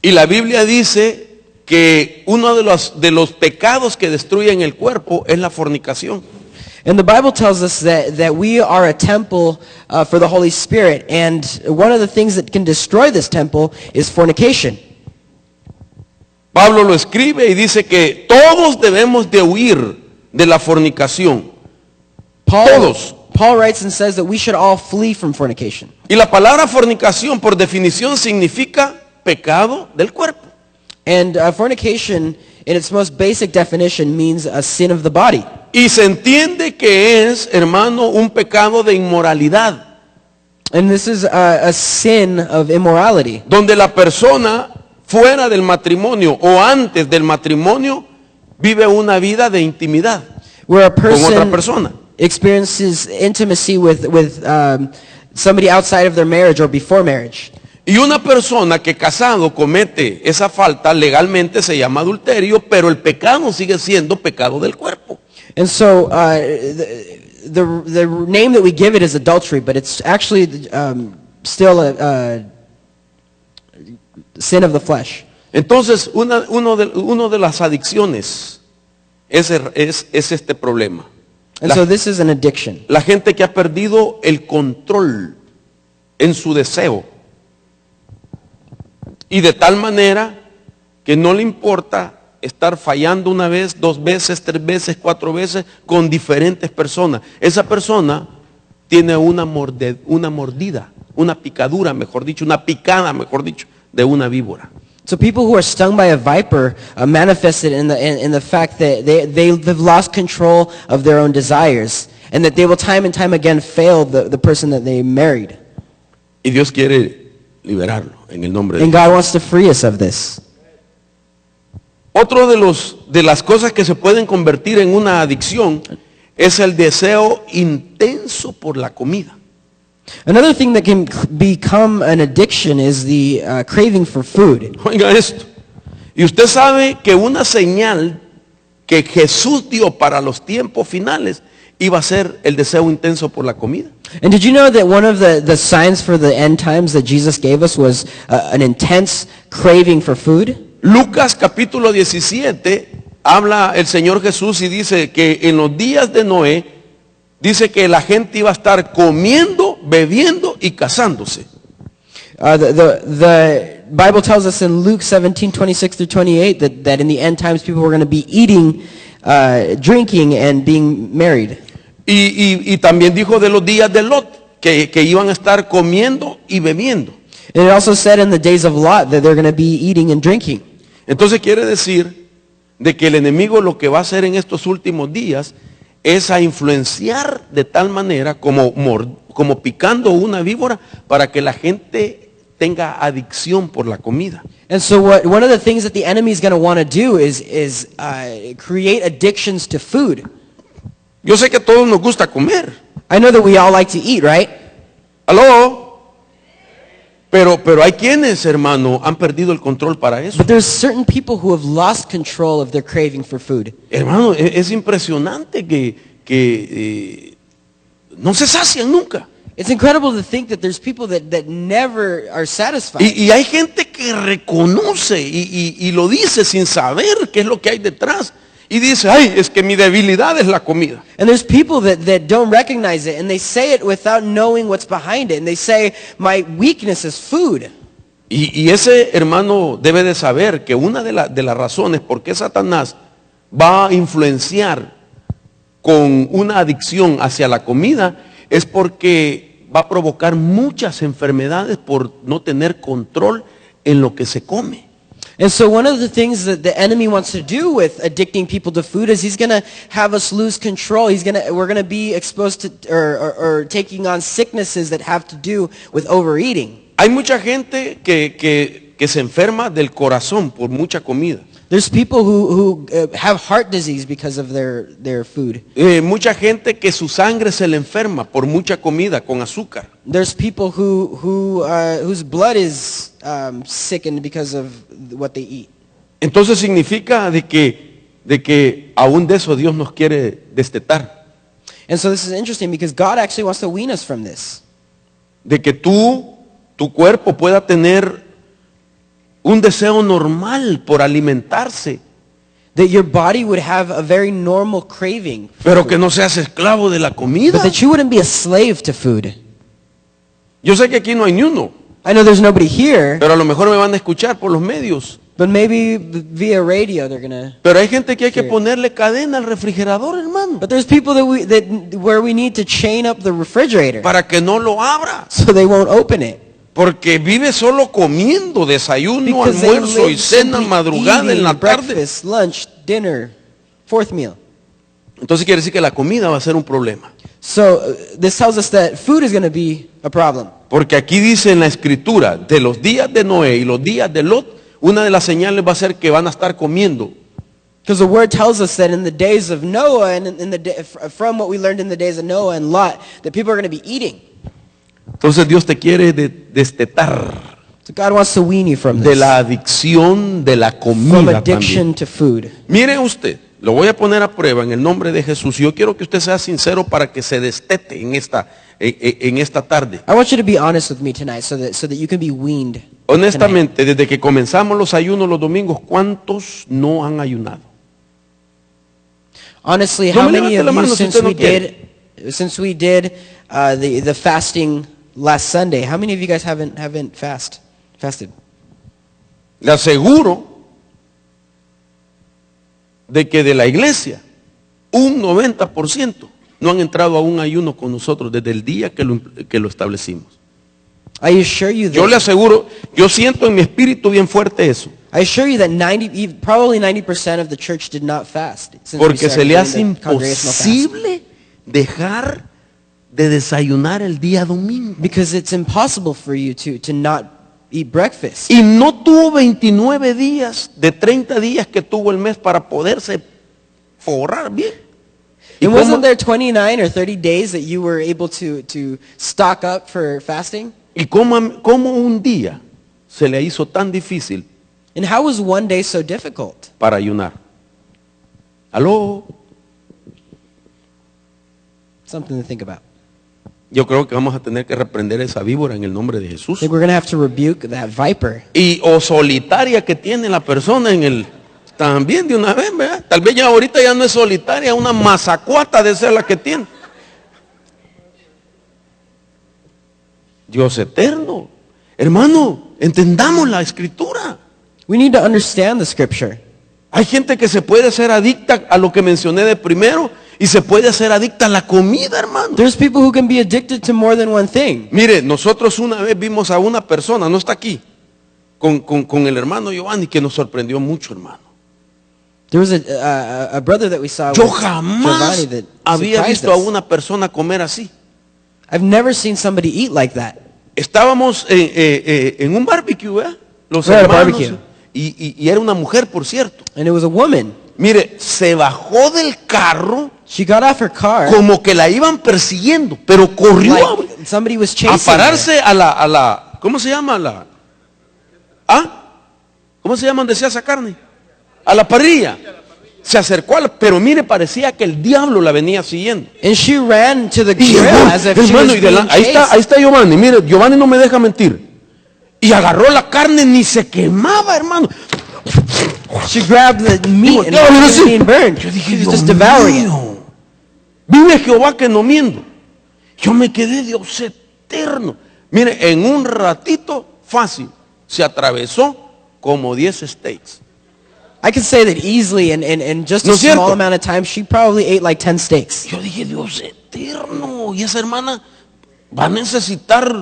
Y la Biblia dice que uno de los pecados que destruyen el cuerpo es la fornicación. And the Bible tells us that we are a temple for the Holy Spirit, and one of the things that can destroy this temple is fornication. Pablo lo escribe y dice que todos debemos de huir de la fornicación. Paul writes and says that we should all flee from fornication. Y la palabra fornicación por definición significa pecado del cuerpo. And fornication, in its most basic definition, means a sin of the body. Y se entiende que es, hermano, un pecado de inmoralidad. And this is a sin of immorality, donde la persona fuera del matrimonio o antes del matrimonio vive una vida de intimidad where a con otra person persona. experiences intimacy with somebody outside of their marriage or before marriage. Y una persona que casado comete esa falta legalmente se llama adulterio, pero el pecado sigue siendo pecado del cuerpo. And so the name that we give it is adultery, but it's actually still a sin of the flesh. Entonces, uno de las adicciones es este problema. And so this is an addiction. La gente que ha perdido el control en su deseo. Y de tal manera que no le importa estar fallando una vez, 2 veces, 3 veces, 4 veces con diferentes personas. Esa persona tiene una mordida, una picadura, mejor dicho, una picada, mejor dicho, de una víbora. So people who are stung by a viper manifested in the fact that they've lost control of their own desires, and that they will time and time again fail the person that they married. Y Dios quiere liberarlo en el nombre de And Dios. God wants to free us of this. Otro de las cosas que se pueden convertir en una adicción es el deseo intenso por la comida. Another thing that can become an addiction is the craving for food. Oiga esto. Y usted sabe que una señal que Jesús dio para los tiempos finales iba a ser el deseo intenso por la comida. And did you know that one of the signs for the end times that Jesus gave us was an intense craving for food? Lucas capítulo 17 habla el Señor Jesús y dice que en los días de Noé, dice que la gente iba a estar comiendo, bebiendo y casándose. The Bible tells us in Luke 17:26-28 that in the end times people were going to be eating, drinking, and being married. Y también dijo de los días de Lot, que iban a estar comiendo y bebiendo. And it also said in the days of Lot that they're going to be eating and drinking. Entonces quiere decir de que el enemigo lo que va a hacer en estos últimos días es a influenciar de tal manera como picando una víbora para que la gente tenga adicción por la comida. And so one of the things that the enemy is going to want to do is create addictions to food. Yo sé que a todos nos gusta comer. I know that we all like to eat, right? ¿Aló? Pero hay quienes, hermano, han perdido el control para eso. But there's certain people who have lost control of their craving for food. Hermano, es impresionante que no se sacian nunca. It's incredible to think that there's people that never are satisfied. Y hay gente que reconoce y lo dice sin saber qué es lo que hay detrás. Y dice, ay, es que mi debilidad es la comida. And there's people that don't recognize it, and they say it without knowing what's behind it. And they say, my weakness is food. Y ese hermano debe de saber que una de las razones por qué Satanás va a influenciar con una adicción hacia la comida es porque va a provocar muchas enfermedades por no tener control en lo que se come. And so one of the things that the enemy wants to do with addicting people to food is he's going to have us lose control. We're going to be exposed to or taking on sicknesses that have to do with overeating. Hay mucha gente que se enferma del corazón por mucha comida. There's people who have heart disease because of their food. Mucha gente que su sangre se le enferma por mucha comida con azúcar. There's people whose blood is sickened because of what they eat. Entonces significa de que aún de eso Dios nos quiere destetar. And so this is interesting because God actually wants to wean us from this. De que tu cuerpo pueda tener un deseo normal por alimentarse, That your body would have a very normal craving for pero food. que no seas esclavo de la comida. But that you wouldn't be a slave to food. Yo sé que aquí no hay ni uno, I know there's nobody here, pero a lo mejor me van a escuchar por los medios. but maybe via radio they're gonna. Pero hay gente que hay que Sí. ponerle cadena al refrigerador, hermano, But there's people where we need to chain up the refrigerator para que no lo abra. so they won't open it. Porque vive solo comiendo, desayuno, Because they almuerzo y live cena, simply madrugada, en eating la tarde. breakfast, lunch, dinner, fourth meal. Entonces quiere decir que la comida va a ser un problema. So this tells us that food is going to be a problem. Porque aquí dice en la escritura, de los días de Noé y los días de Lot, una de las señales va a ser que van a estar comiendo. Because the word tells us that in the days of Noah and from what we learned in the days of Noah and Lot, that people are going to be eating. Entonces Dios te quiere destetar So God wants to wean you from de this, la adicción de la from comida addiction también. to food. Mire usted, lo voy a poner a prueba en el nombre de Jesús. Yo quiero que usted sea sincero para que se destete en esta tarde. I want you to be honest with me tonight so that you can be weaned. tonight. Honestamente, desde que comenzamos los ayunos los domingos, ¿cuántos no han ayunado? Honestly, No how me many levante of la you mano si usted no since we did the fasting last Sunday, how many of you guys haven't fasted? Le aseguro de que de la iglesia, un 90% no han entrado a un ayuno con nosotros desde el día que lo establecimos. I assure you Yo le that aseguro, yo siento en mi espíritu bien fuerte eso, probably 90% of the church did not fast. Since we porque se started le doing hace the congregational fast. imposible dejar de desayunar el día domingo. Because it's impossible for you to not eat breakfast. Y no tuvo 29 días de 30 días que tuvo el mes para poderse forrar bien. ¿Y And cómo- wasn't there 29 or 30 days that you were able to stock up for fasting? ¿Y cómo un día se le hizo tan difícil And how was one day so difficult? para ayunar? ¿Aló? Something to think about. Yo creo que vamos a tener que reprender esa víbora en el nombre de I Jesús. think we're going to have to rebuke that viper. Y o solitaria que tiene la persona en el... También de una vez, ¿verdad? Tal vez ya ahorita ya no es solitaria, una mazacuata de ser la que tiene. Dios eterno. Hermano, entendamos la escritura. We need to understand the scripture. Hay gente que se puede hacer adicta a lo que mencioné de primero y se puede hacer adicta a la comida, hermano. There's people who can be addicted to more than one thing. Mire, nosotros una vez vimos a una persona, no está aquí, con el hermano Giovanni, que nos sorprendió mucho, hermano. There was a brother that we saw Yo with jamás Giovanni that había surprised visto a us. una persona comer así. I've never seen somebody eat like that. Estábamos en un barbecue, ¿verdad? Los We're at a hermanos. barbecue. Y era una mujer, por cierto. And it was a woman. Mire, se bajó del carro She got off her car como que la iban persiguiendo, pero corrió like somebody was a chasing her. pararse a la, ¿cómo se llama? ¿Cómo se llama donde se hace carne? A la parrilla. Se acercó pero mire, parecía que el diablo la venía siguiendo. And she ran to the Y grill llegó, as if she was hermano, y being ahí chased. está Giovanni, mire, Giovanni no me deja mentir. Y agarró la carne, ni se quemaba, hermano. She grabbed the meat and volteaba it a ver was así. being burned. Yo She dije, was Dios just devouring it. mío, vive Jehová que no miento. Yo me quedé, Dios eterno. Mire, en un ratito fácil se atravesó como 10 steaks. I could say that easily in just ¿No a es cierto? small amount of time, she probably ate like 10 steaks. Yo dije, Dios eterno, y esa hermana va a necesitar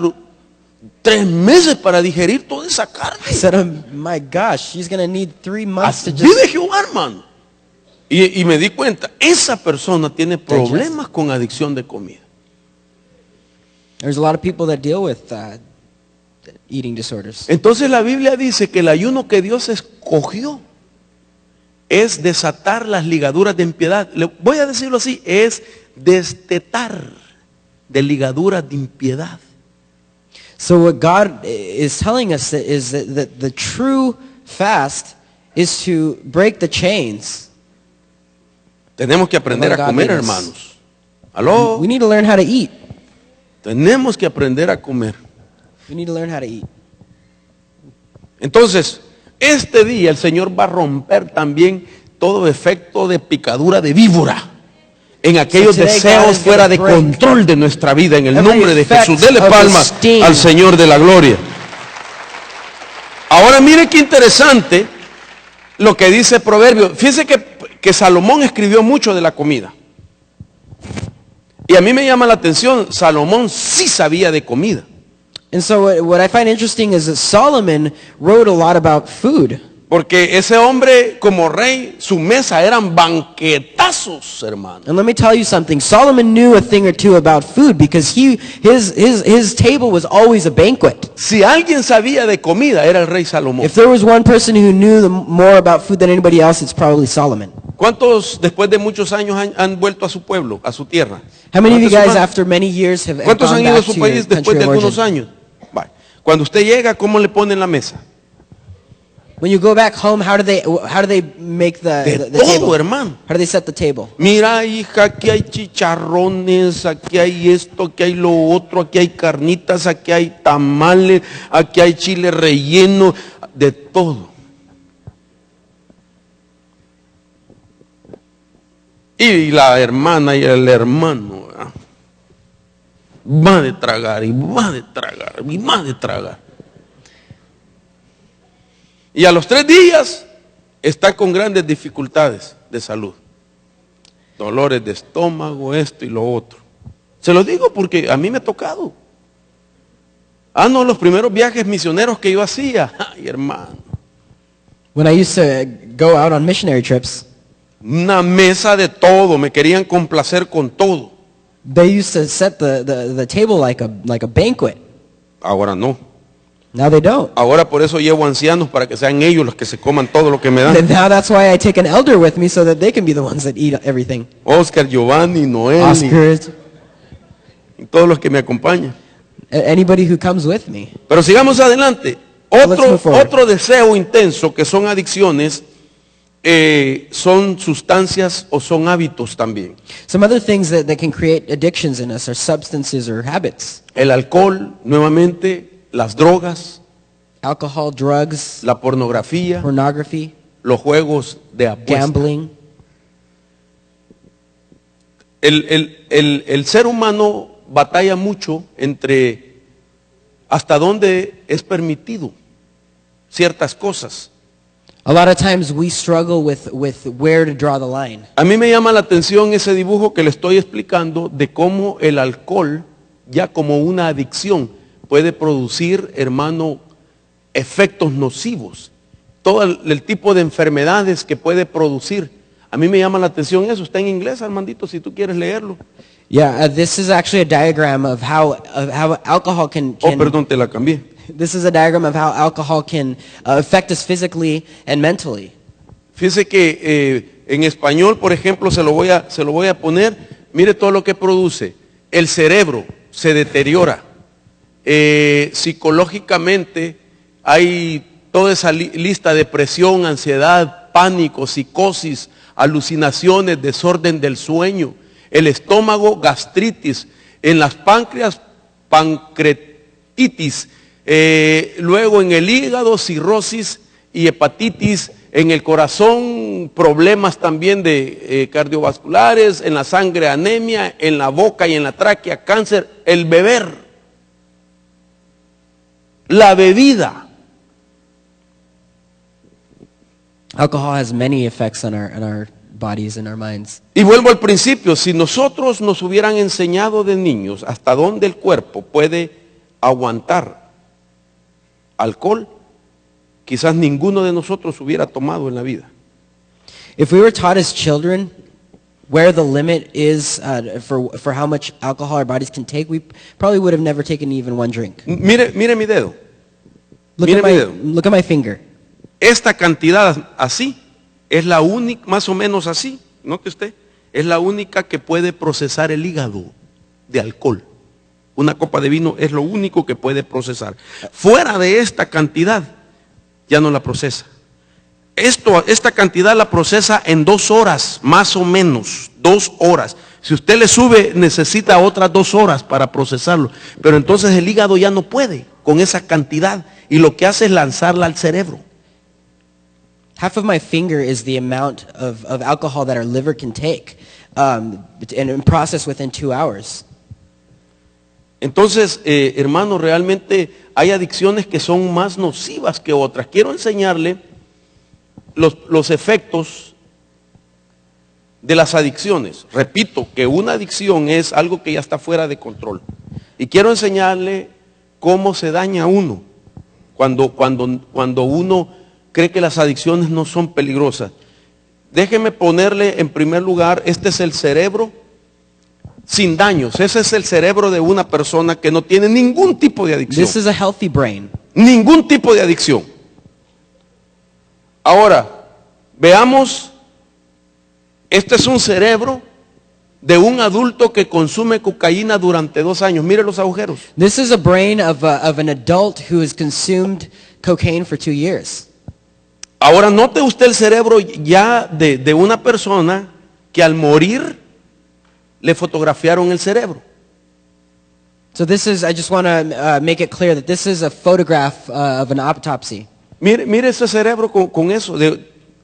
3 meses para digerir toda esa carne. I said, oh, my gosh, she's going to need 3 months to just... Vive Jehová, hermano. Y me di cuenta, esa persona tiene problemas con adicción de comida. There's a lot of people that deal with eating disorders. Entonces la Biblia dice que el ayuno que Dios escogió es desatar las ligaduras de impiedad. Le voy a decirlo así, es destetar de ligaduras de impiedad. So what God is telling us is that the true fast is to break the chains. Tenemos que aprender a comer, Godliness. hermanos. ¿Aló? We need to learn how to eat. Tenemos que aprender a comer. We need to learn how to eat. Entonces, este día el Señor va a romper también todo efecto de picadura de víbora en aquellos So today God deseos is fuera de gonna break control de nuestra vida, en el every nombre de effect Jesús. Dele of the palma sting. al Señor de la gloria. Ahora mire qué interesante lo que dice Proverbio. Fíjese que Salomón escribió mucho de la comida. Y a mí me llama la atención, Salomón sí sabía de comida. And so what I find interesting is that Solomon wrote a lot about food. Porque ese hombre como rey, su mesa eran banquetazos, hermano. And let me tell you something. Solomon knew a thing or two about food because his table was always a banquet. Si alguien sabía de comida, era el rey Salomón. If there was one person who knew more about food than anybody else, it's probably Solomon. ¿Cuántos después de muchos años han vuelto a su pueblo, a su tierra? How many of you Levante su guys, mano. after many years, have ¿Cuántos gone han ido a back su to your país después country de of algunos origin? años? Vale. Cuando usted llega, ¿cómo le ponen la mesa? When you go back home, how do they make De the todo, table? hermano. How do they set the table? Mira, hija, aquí hay chicharrones, aquí hay esto, aquí hay lo otro, aquí hay carnitas, aquí hay tamales, aquí hay chile relleno, de todo. Y la hermana y el hermano, ¿verdad? Va de tragar y va de tragar y va de tragar. Y a los 3 días está con grandes dificultades de salud. Dolores de estómago, esto y lo otro. Se lo digo porque a mí me ha tocado. No, los primeros viajes misioneros que yo hacía. Ay, hermano. When I used to go out on missionary trips, Una mesa de todo. Me querían complacer con todo. they used to set the table like a banquet. Ahora no. Now they don't. Ahora por eso llevo ancianos para que sean ellos los que se coman todo lo que me And dan. now that's why I take an elder with me so that they can be the ones that eat everything. Oscar, Giovanni, Noel Oscar, y todos los que me acompañan. anybody who comes with me. Pero sigamos adelante. Let's move forward. Otro deseo intenso que son adicciones, son sustancias o son hábitos también. Some other things that can create addictions in us are substances or habits. El alcohol, nuevamente, las drogas, Alcohol, drugs, la pornografía, pornography, los juegos de apuesta. gambling. El ser humano batalla mucho entre hasta dónde es permitido ciertas cosas. A lot of times we struggle with where to draw the line. A mí me llama la atención ese dibujo que le estoy explicando de cómo el alcohol, ya como una adicción, puede producir, hermano, efectos nocivos. Todo el tipo de enfermedades que puede producir. A mí me llama la atención eso. Está en inglés, Armandito, si tú quieres leerlo. Yeah, this is actually a diagram of how alcohol can Oh, perdón, te la cambié. this is a diagram of how alcohol can affect us physically and mentally. Fíjese que en español, por ejemplo, se lo voy a poner. Mire todo lo que produce. El cerebro se deteriora. Psicológicamente hay toda esa lista: depresión, ansiedad, pánico, psicosis, alucinaciones, desorden del sueño, el estómago, gastritis, en las páncreas, pancreatitis, luego en el hígado, cirrosis y hepatitis, en el corazón, problemas también de cardiovasculares, en la sangre, anemia, en la boca y en la tráquea, cáncer, el beber. La bebida. Alcohol has many effects on our bodies and our minds. Y vuelvo al principio, si nosotros nos hubieran enseñado de niños hasta dónde el cuerpo puede aguantar alcohol, quizás ninguno de nosotros hubiera tomado en la vida. If we were taught as children where the limit is for how much alcohol our bodies can take, we probably would have never taken even one drink. Mire mi dedo. Look Mire at mi my dedo. look at my finger. Esta cantidad así es la única, más o menos así, note usted, es la única que puede procesar el hígado de alcohol. Una copa de vino es lo único que puede procesar. Fuera de esta cantidad, ya no la procesa. Esta cantidad la procesa en 2 horas, más o menos, 2 horas. Si usted le sube, necesita otras 2 horas para procesarlo. Pero entonces el hígado ya no puede con esa cantidad y lo que hace es lanzarla al cerebro. Half of my finger is the amount of alcohol that our liver can take and process within 2 hours. Entonces, hermano, realmente hay adicciones que son más nocivas que otras. Quiero enseñarle los efectos de las adicciones. Repito que una adicción es algo que ya está fuera de control. Y quiero enseñarle cómo se daña uno cuando uno cree que las adicciones no son peligrosas. Déjeme ponerle en primer lugar, este es el cerebro sin daños. Ese es el cerebro de una persona que no tiene ningún tipo de adicción. This is a healthy brain. Ningún tipo de adicción. Ahora, veamos, este es un cerebro de un adulto que consume cocaína durante 2 años. Mire los agujeros. This is a brain of an adult who has consumed cocaine for 2 years. Ahora note usted el cerebro ya de una persona que al morir le fotografiaron el cerebro. So this is, I just want to make it clear that this is a photograph of an autopsy. Mire ese cerebro con eso,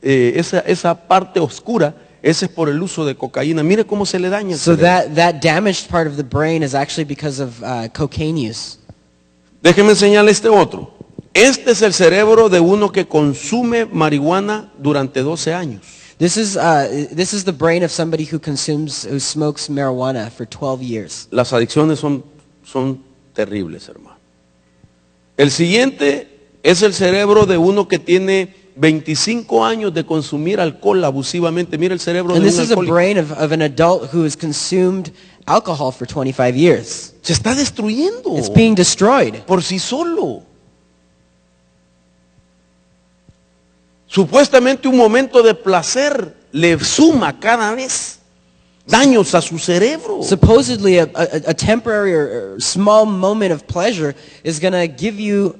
esa parte oscura, ese es por el uso de cocaína. Mire cómo se le daña el So cerebro. that damaged part of the brain is actually because of cocaine use. Déjeme enseñarle este otro. Este es el cerebro de uno que consume marihuana durante 12 años. This is the brain of somebody who smokes marijuana for 12 years. Las adicciones son terribles, hermano. El siguiente es el cerebro de uno que tiene 25 años de consumir alcohol abusivamente. Mira el cerebro And de this un is a alcohólico. brain of an adult who has consumed alcohol for 25 years. Se está destruyendo It's being destroyed. por sí solo. Supuestamente un momento de placer le suma cada vez daños a su cerebro. Supposedly a temporary or small moment of pleasure is going to give you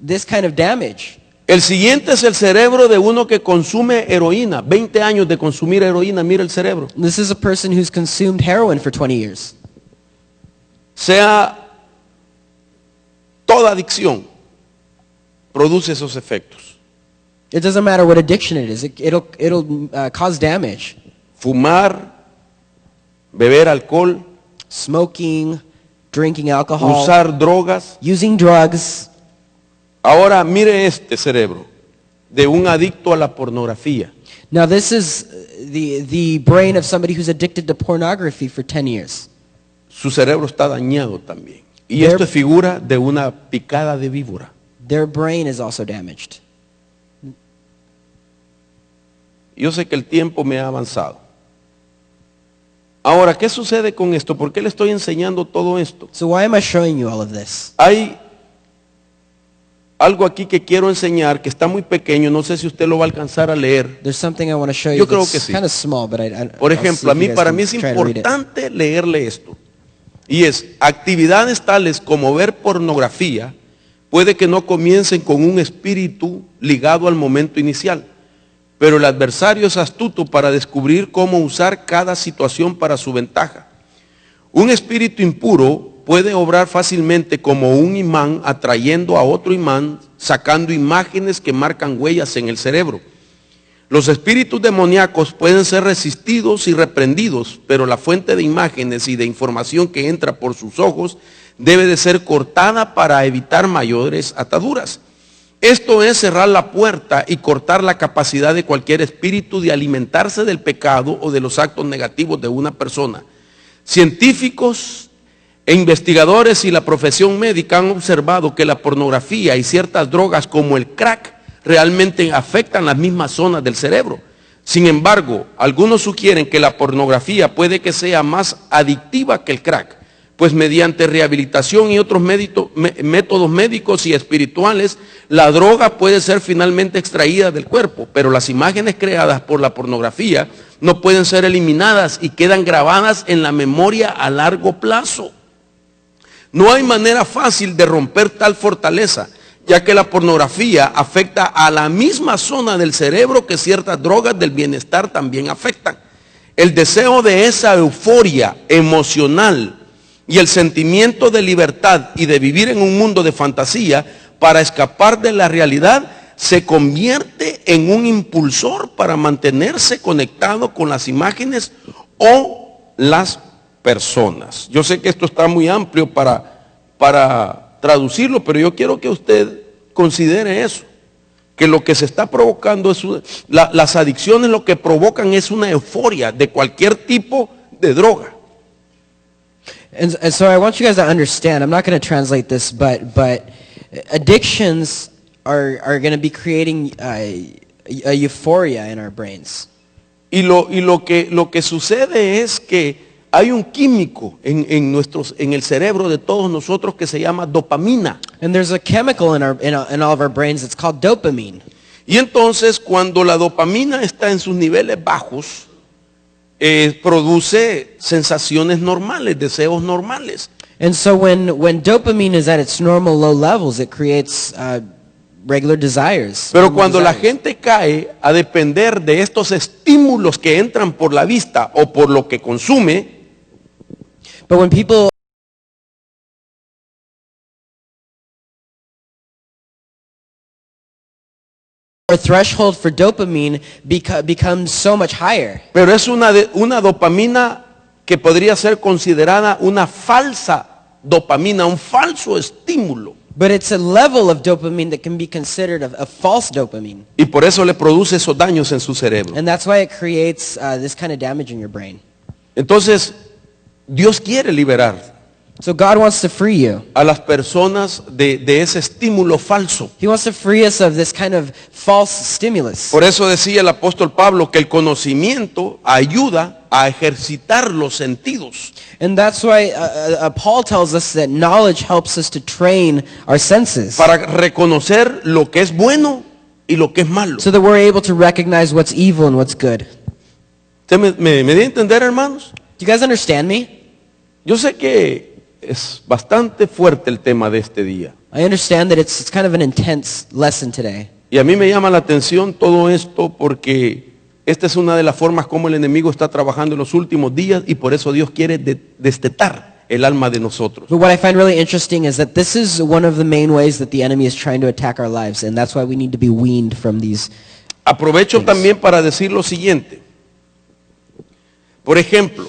this kind of damage. El siguiente es el cerebro de uno que consume heroína. 20 años de consumir heroína, mira el cerebro. This is a person who's consumed heroin for 20 years. Sea toda adicción, produce esos efectos. It doesn't matter what addiction it is. It'll cause damage. Fumar, beber alcohol, Smoking, drinking alcohol, usar drogas. using drugs. Ahora mire este cerebro de un adicto a la pornografía. Now this is the brain of somebody who's addicted to pornography for 10 years. Su cerebro está dañado también. Y There- esto es figura de una picada de víbora. Their brain is also damaged. Yo sé que el tiempo me ha avanzado. Ahora, ¿qué sucede con esto? ¿Por qué le estoy enseñando todo esto? So why am I showing you all of this? Hay algo aquí que quiero enseñar que está muy pequeño, no sé si usted lo va a alcanzar a leer. There's something I want to show you Yo creo that's que sí. kind of small, but Por I'll see ejemplo, if you guys para can mí es try to read it. importante leerle esto. Y es, actividades tales como ver pornografía puede que no comiencen con un espíritu ligado al momento inicial, pero el adversario es astuto para descubrir cómo usar cada situación para su ventaja. Un espíritu impuro puede obrar fácilmente como un imán, atrayendo a otro imán, sacando imágenes que marcan huellas en el cerebro. Los espíritus demoníacos pueden ser resistidos y reprendidos, pero la fuente de imágenes y de información que entra por sus ojos debe de ser cortada para evitar mayores ataduras. Esto es cerrar la puerta y cortar la capacidad de cualquier espíritu de alimentarse del pecado o de los actos negativos de una persona. Científicos e investigadores y la profesión médica han observado que la pornografía y ciertas drogas como el crack realmente afectan las mismas zonas del cerebro. Sin embargo, algunos sugieren que la pornografía puede que sea más adictiva que el crack, pues mediante rehabilitación y otros métodos médicos y espirituales, la droga puede ser finalmente extraída del cuerpo, pero las imágenes creadas por la pornografía no pueden ser eliminadas y quedan grabadas en la memoria a largo plazo. No hay manera fácil de romper tal fortaleza, ya que la pornografía afecta a la misma zona del cerebro que ciertas drogas del bienestar también afectan. El deseo de esa euforia emocional y el sentimiento de libertad y de vivir en un mundo de fantasía para escapar de la realidad se convierte en un impulsor para mantenerse conectado con las imágenes o las personas. Yo sé que esto está muy amplio para traducirlo, pero yo quiero que usted considere eso, que lo que se está provocando es las adicciones lo que provocan es una euforia de cualquier tipo de droga. And so I want you guys to understand, I'm not going to translate this, but addictions are going to be creating a euphoria in our brains. Y lo que sucede es que hay un químico en el cerebro de todos nosotros que se llama dopamina. And there's a chemical in all of our brains that's called dopamine. Y entonces cuando la dopamina está en sus niveles bajos, produce sensaciones normales, deseos normales. And so when dopamine is at its normal low levels, it creates regular desires. Pero normal cuando la desires. gente cae a depender de estos estímulos que entran por la vista o por lo que consume, But when people our threshold for dopamine becomes so much higher. pero es una dopamina que podría ser considerada una falsa dopamina, un falso estímulo. But it's a level of dopamine that can be considered a false dopamine. Y por eso le produce esos daños en su cerebro. And that's why it creates this kind of damage in your brain. Entonces, Dios quiere liberar So God wants to free you. a las personas de ese estímulo falso. He wants to free us of this kind of false stimulus. Por eso decía el apóstol Pablo que el conocimiento ayuda a ejercitar los sentidos. And that's why Paul tells us that knowledge helps us to train our senses. Para reconocer lo que es bueno y lo que es malo. So that we're able to recognize what's evil and what's good. ¿Usted me dio a entender, hermanos? Do you guys understand me? Yo sé que es bastante fuerte el tema de este día. I understand that it's kind of an intense lesson today. Y a mí me llama la atención todo esto porque esta es una de las formas como el enemigo está trabajando en los últimos días y por eso Dios quiere destetar el alma de nosotros. But what I find really interesting is that this is one of the main ways that the enemy is trying to attack our lives, and that's why we need to be weaned from these. Aprovecho también para decir lo siguiente. Por ejemplo,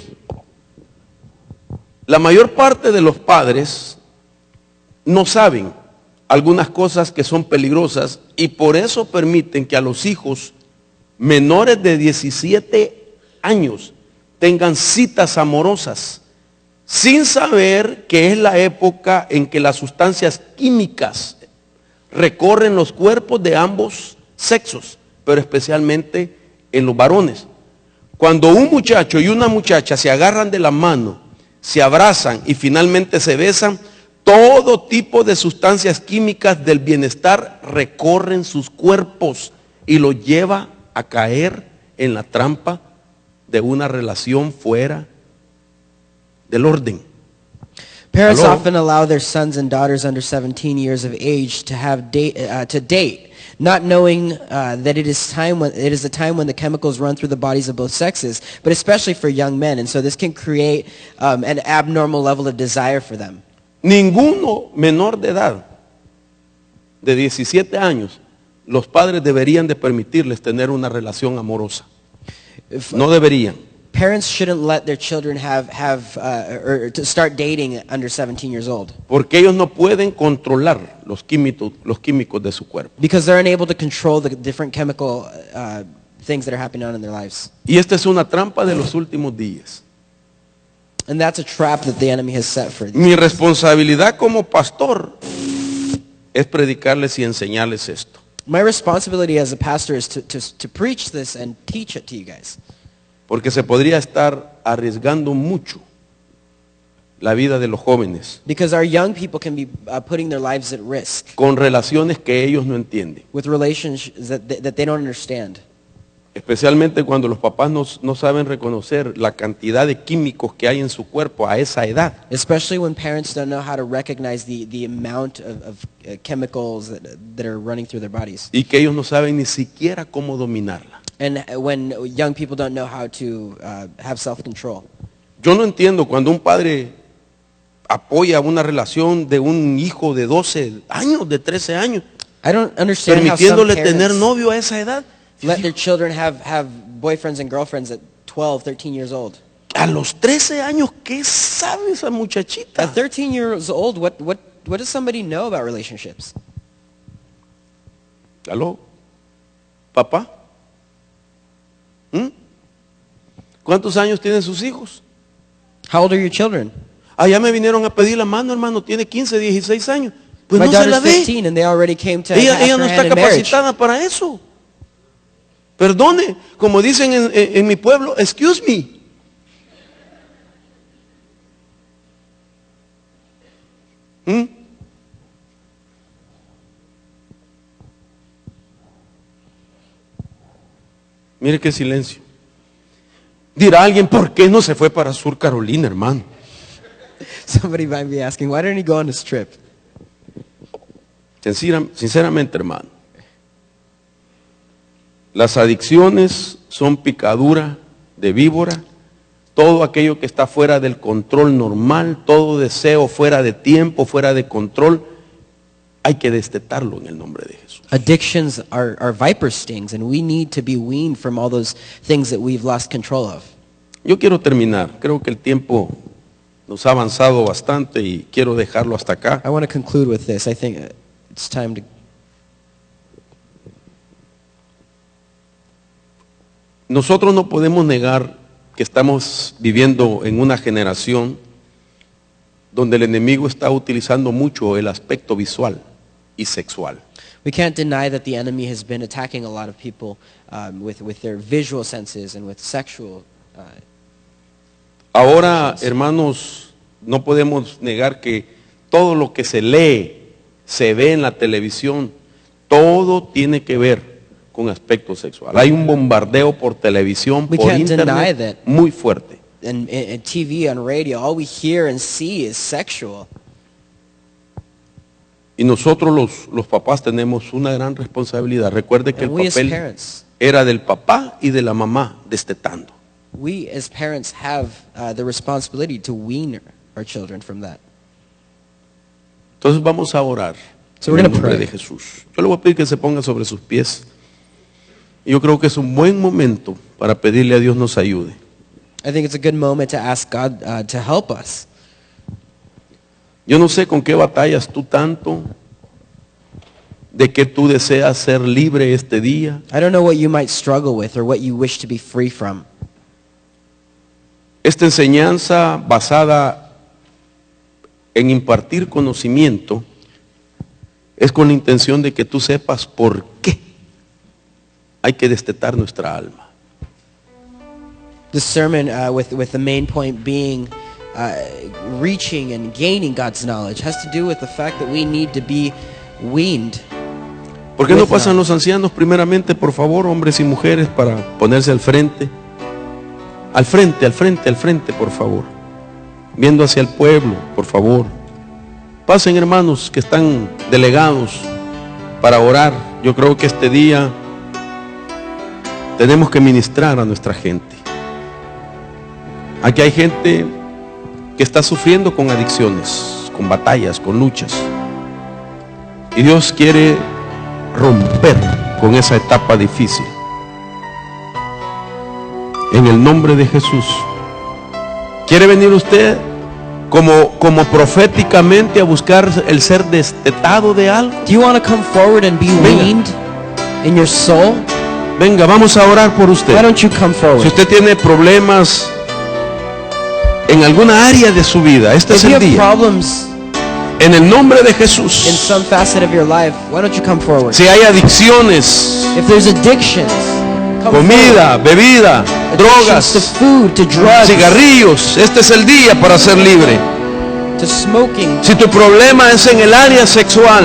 la mayor parte de los padres no saben algunas cosas que son peligrosas y por eso permiten que a los hijos menores de 17 años tengan citas amorosas sin saber que es la época en que las sustancias químicas recorren los cuerpos de ambos sexos, pero especialmente en los varones. Cuando un muchacho y una muchacha se agarran de la mano, se abrazan y finalmente se besan, todo tipo de sustancias químicas del bienestar recorren sus cuerpos y los lleva a caer en la trampa de una relación fuera del orden. Parents Hello? often allow their sons and daughters under 17 years of age to date, not knowing that it is the time when the chemicals run through the bodies of both sexes, but especially for young men. And so this can create an abnormal level of desire for them. Ninguno menor de edad, de 17 años, los padres deberían de permitirles tener una relación amorosa. No deberían. Parents shouldn't let their children or to start dating under 17 years old. Porque ellos no pueden controlar los químicos de su cuerpo. Because they're unable to control the different chemical things that are happening on in their lives. Y esta es una trampa de los últimos días. And that's a trap that the enemy has set for these. Mi responsabilidad como pastor es predicarles y enseñarles esto. My responsibility as a pastor is to preach this and teach it to you guys. Porque se podría estar arriesgando mucho la vida de los jóvenes Because our young people can be putting their lives at risk con relaciones que ellos no entienden. with relationships that they don't understand. Especialmente cuando los papás no saben reconocer la cantidad de químicos que hay en su cuerpo a esa edad. Especially when parents don't know how to recognize the amount of chemicals that are running through their bodies. Y que ellos no saben ni siquiera cómo dominarla. And when young people don't know how to have self-control. Yo no entiendo cuando un padre apoya una relación de un hijo de 12 años, de 13 años, I don't understand how some permitiéndole tener parents novio a esa edad. let their children have boyfriends and girlfriends at 12, 13 years old. A los 13 años, ¿qué sabe esa muchachita? At 13 years old, what does somebody know about relationships? ¿Aló? ¿Papá? ¿Mm? ¿Cuántos años tienen sus hijos? How old are your children? Allá me vinieron a pedir la mano, hermano, tiene 15, 16 años. Pues My no se la daughter's dé. 15 and they already came to Ella ask no her está hand in marriage. capacitada para eso. Perdone, como dicen en mi pueblo, excuse me. ¿Mm? Mire qué silencio. Dirá alguien, ¿por qué no se fue para Sur Carolina, hermano? Somebody might be asking, why didn't he go on this trip? Sinceramente, hermano, las adicciones son picadura de víbora. Todo aquello que está fuera del control normal, todo deseo fuera de tiempo, fuera de control, hay que destetarlo en el nombre de Jesús. Addictions are viper stings, and we need to be weaned from all those things that we've lost control of. Yo quiero terminar, creo que el tiempo nos ha avanzado bastante y quiero dejarlo hasta acá. I want to conclude with this. I think it's time to... Nosotros no podemos negar que estamos viviendo en una generación donde el enemigo está utilizando mucho el aspecto visual y sexual. We can't deny that the enemy has been attacking a lot of people with their visual senses and with sexual. Ahora, hermanos, no podemos negar que todo lo que se lee, se ve en la televisión, todo tiene que ver con aspecto sexual. Hay un bombardeo por televisión, We por can't deny internet, that. muy fuerte. And TV, on radio, all we hear and see is sexual. Y nosotros los papás tenemos una gran responsabilidad. Recuerde que el And we as papel parents, era del papá y de la mamá destetando. we as parents have the responsibility to wean our children from that. Entonces vamos a orar So en we're el gonna nombre pray. de Jesús. Yo le voy a pedir que se ponga sobre sus pies. Y yo creo que es un buen momento para pedirle a Dios nos ayude. I think it's a good moment to ask God to help us. Yo no sé con qué batallas tú tanto, de que tú deseas ser libre este día. I don't know what you might struggle with or what you wish to be free from. Esta enseñanza basada en impartir conocimiento es con la intención de que tú sepas por qué hay que destetar nuestra alma. The sermon with the main point being reaching and gaining God's knowledge has to do with the fact that we need to be weaned. ¿Por qué no With pasan knowledge. los ancianos primeramente, por favor, hombres y mujeres, para ponerse al frente? Al frente, al frente, al frente, por favor. Viendo hacia el pueblo, por favor. Pasen, hermanos que están delegados para orar. Yo creo que este día tenemos que ministrar a nuestra gente. Aquí hay gente que está sufriendo con adicciones, con batallas, con luchas. Y Dios quiere romper con esa etapa difícil. En el nombre de Jesús. ¿Quiere venir usted como proféticamente a buscar el ser destetado de algo? Do you want to come forward and be Venga. weaned in your soul? Venga, vamos a orar por Why usted. don't you come Si forward? usted tiene problemas en alguna área de su vida, este es If you el have día. problems En el nombre de in Jesús. some facet of your life, why don't you come forward? Si hay adicciones, If there's addictions, come comida, bebida, forward. Addictions drogas, to food, to drugs, cigarrillos, este es el día para ser libre. to smoking. Si tu problema es en el área sexual,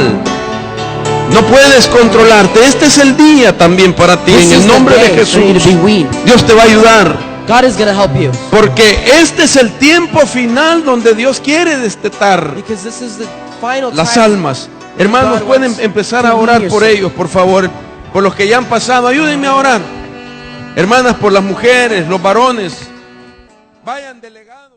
no puedes controlarte, este es el día también para ti, This en is el the nombre de day for you to be Jesús. weaned. Dios te va a ayudar, God is going to help you porque este es el tiempo final donde Dios quiere destetar because this is the final las time. almas. Hermanos, God pueden wants empezar to a orar wean por yourself. ellos, por favor, por los que ya han pasado. Ayúdenme a orar. Hermanas, por las mujeres, los varones. Vayan delegados.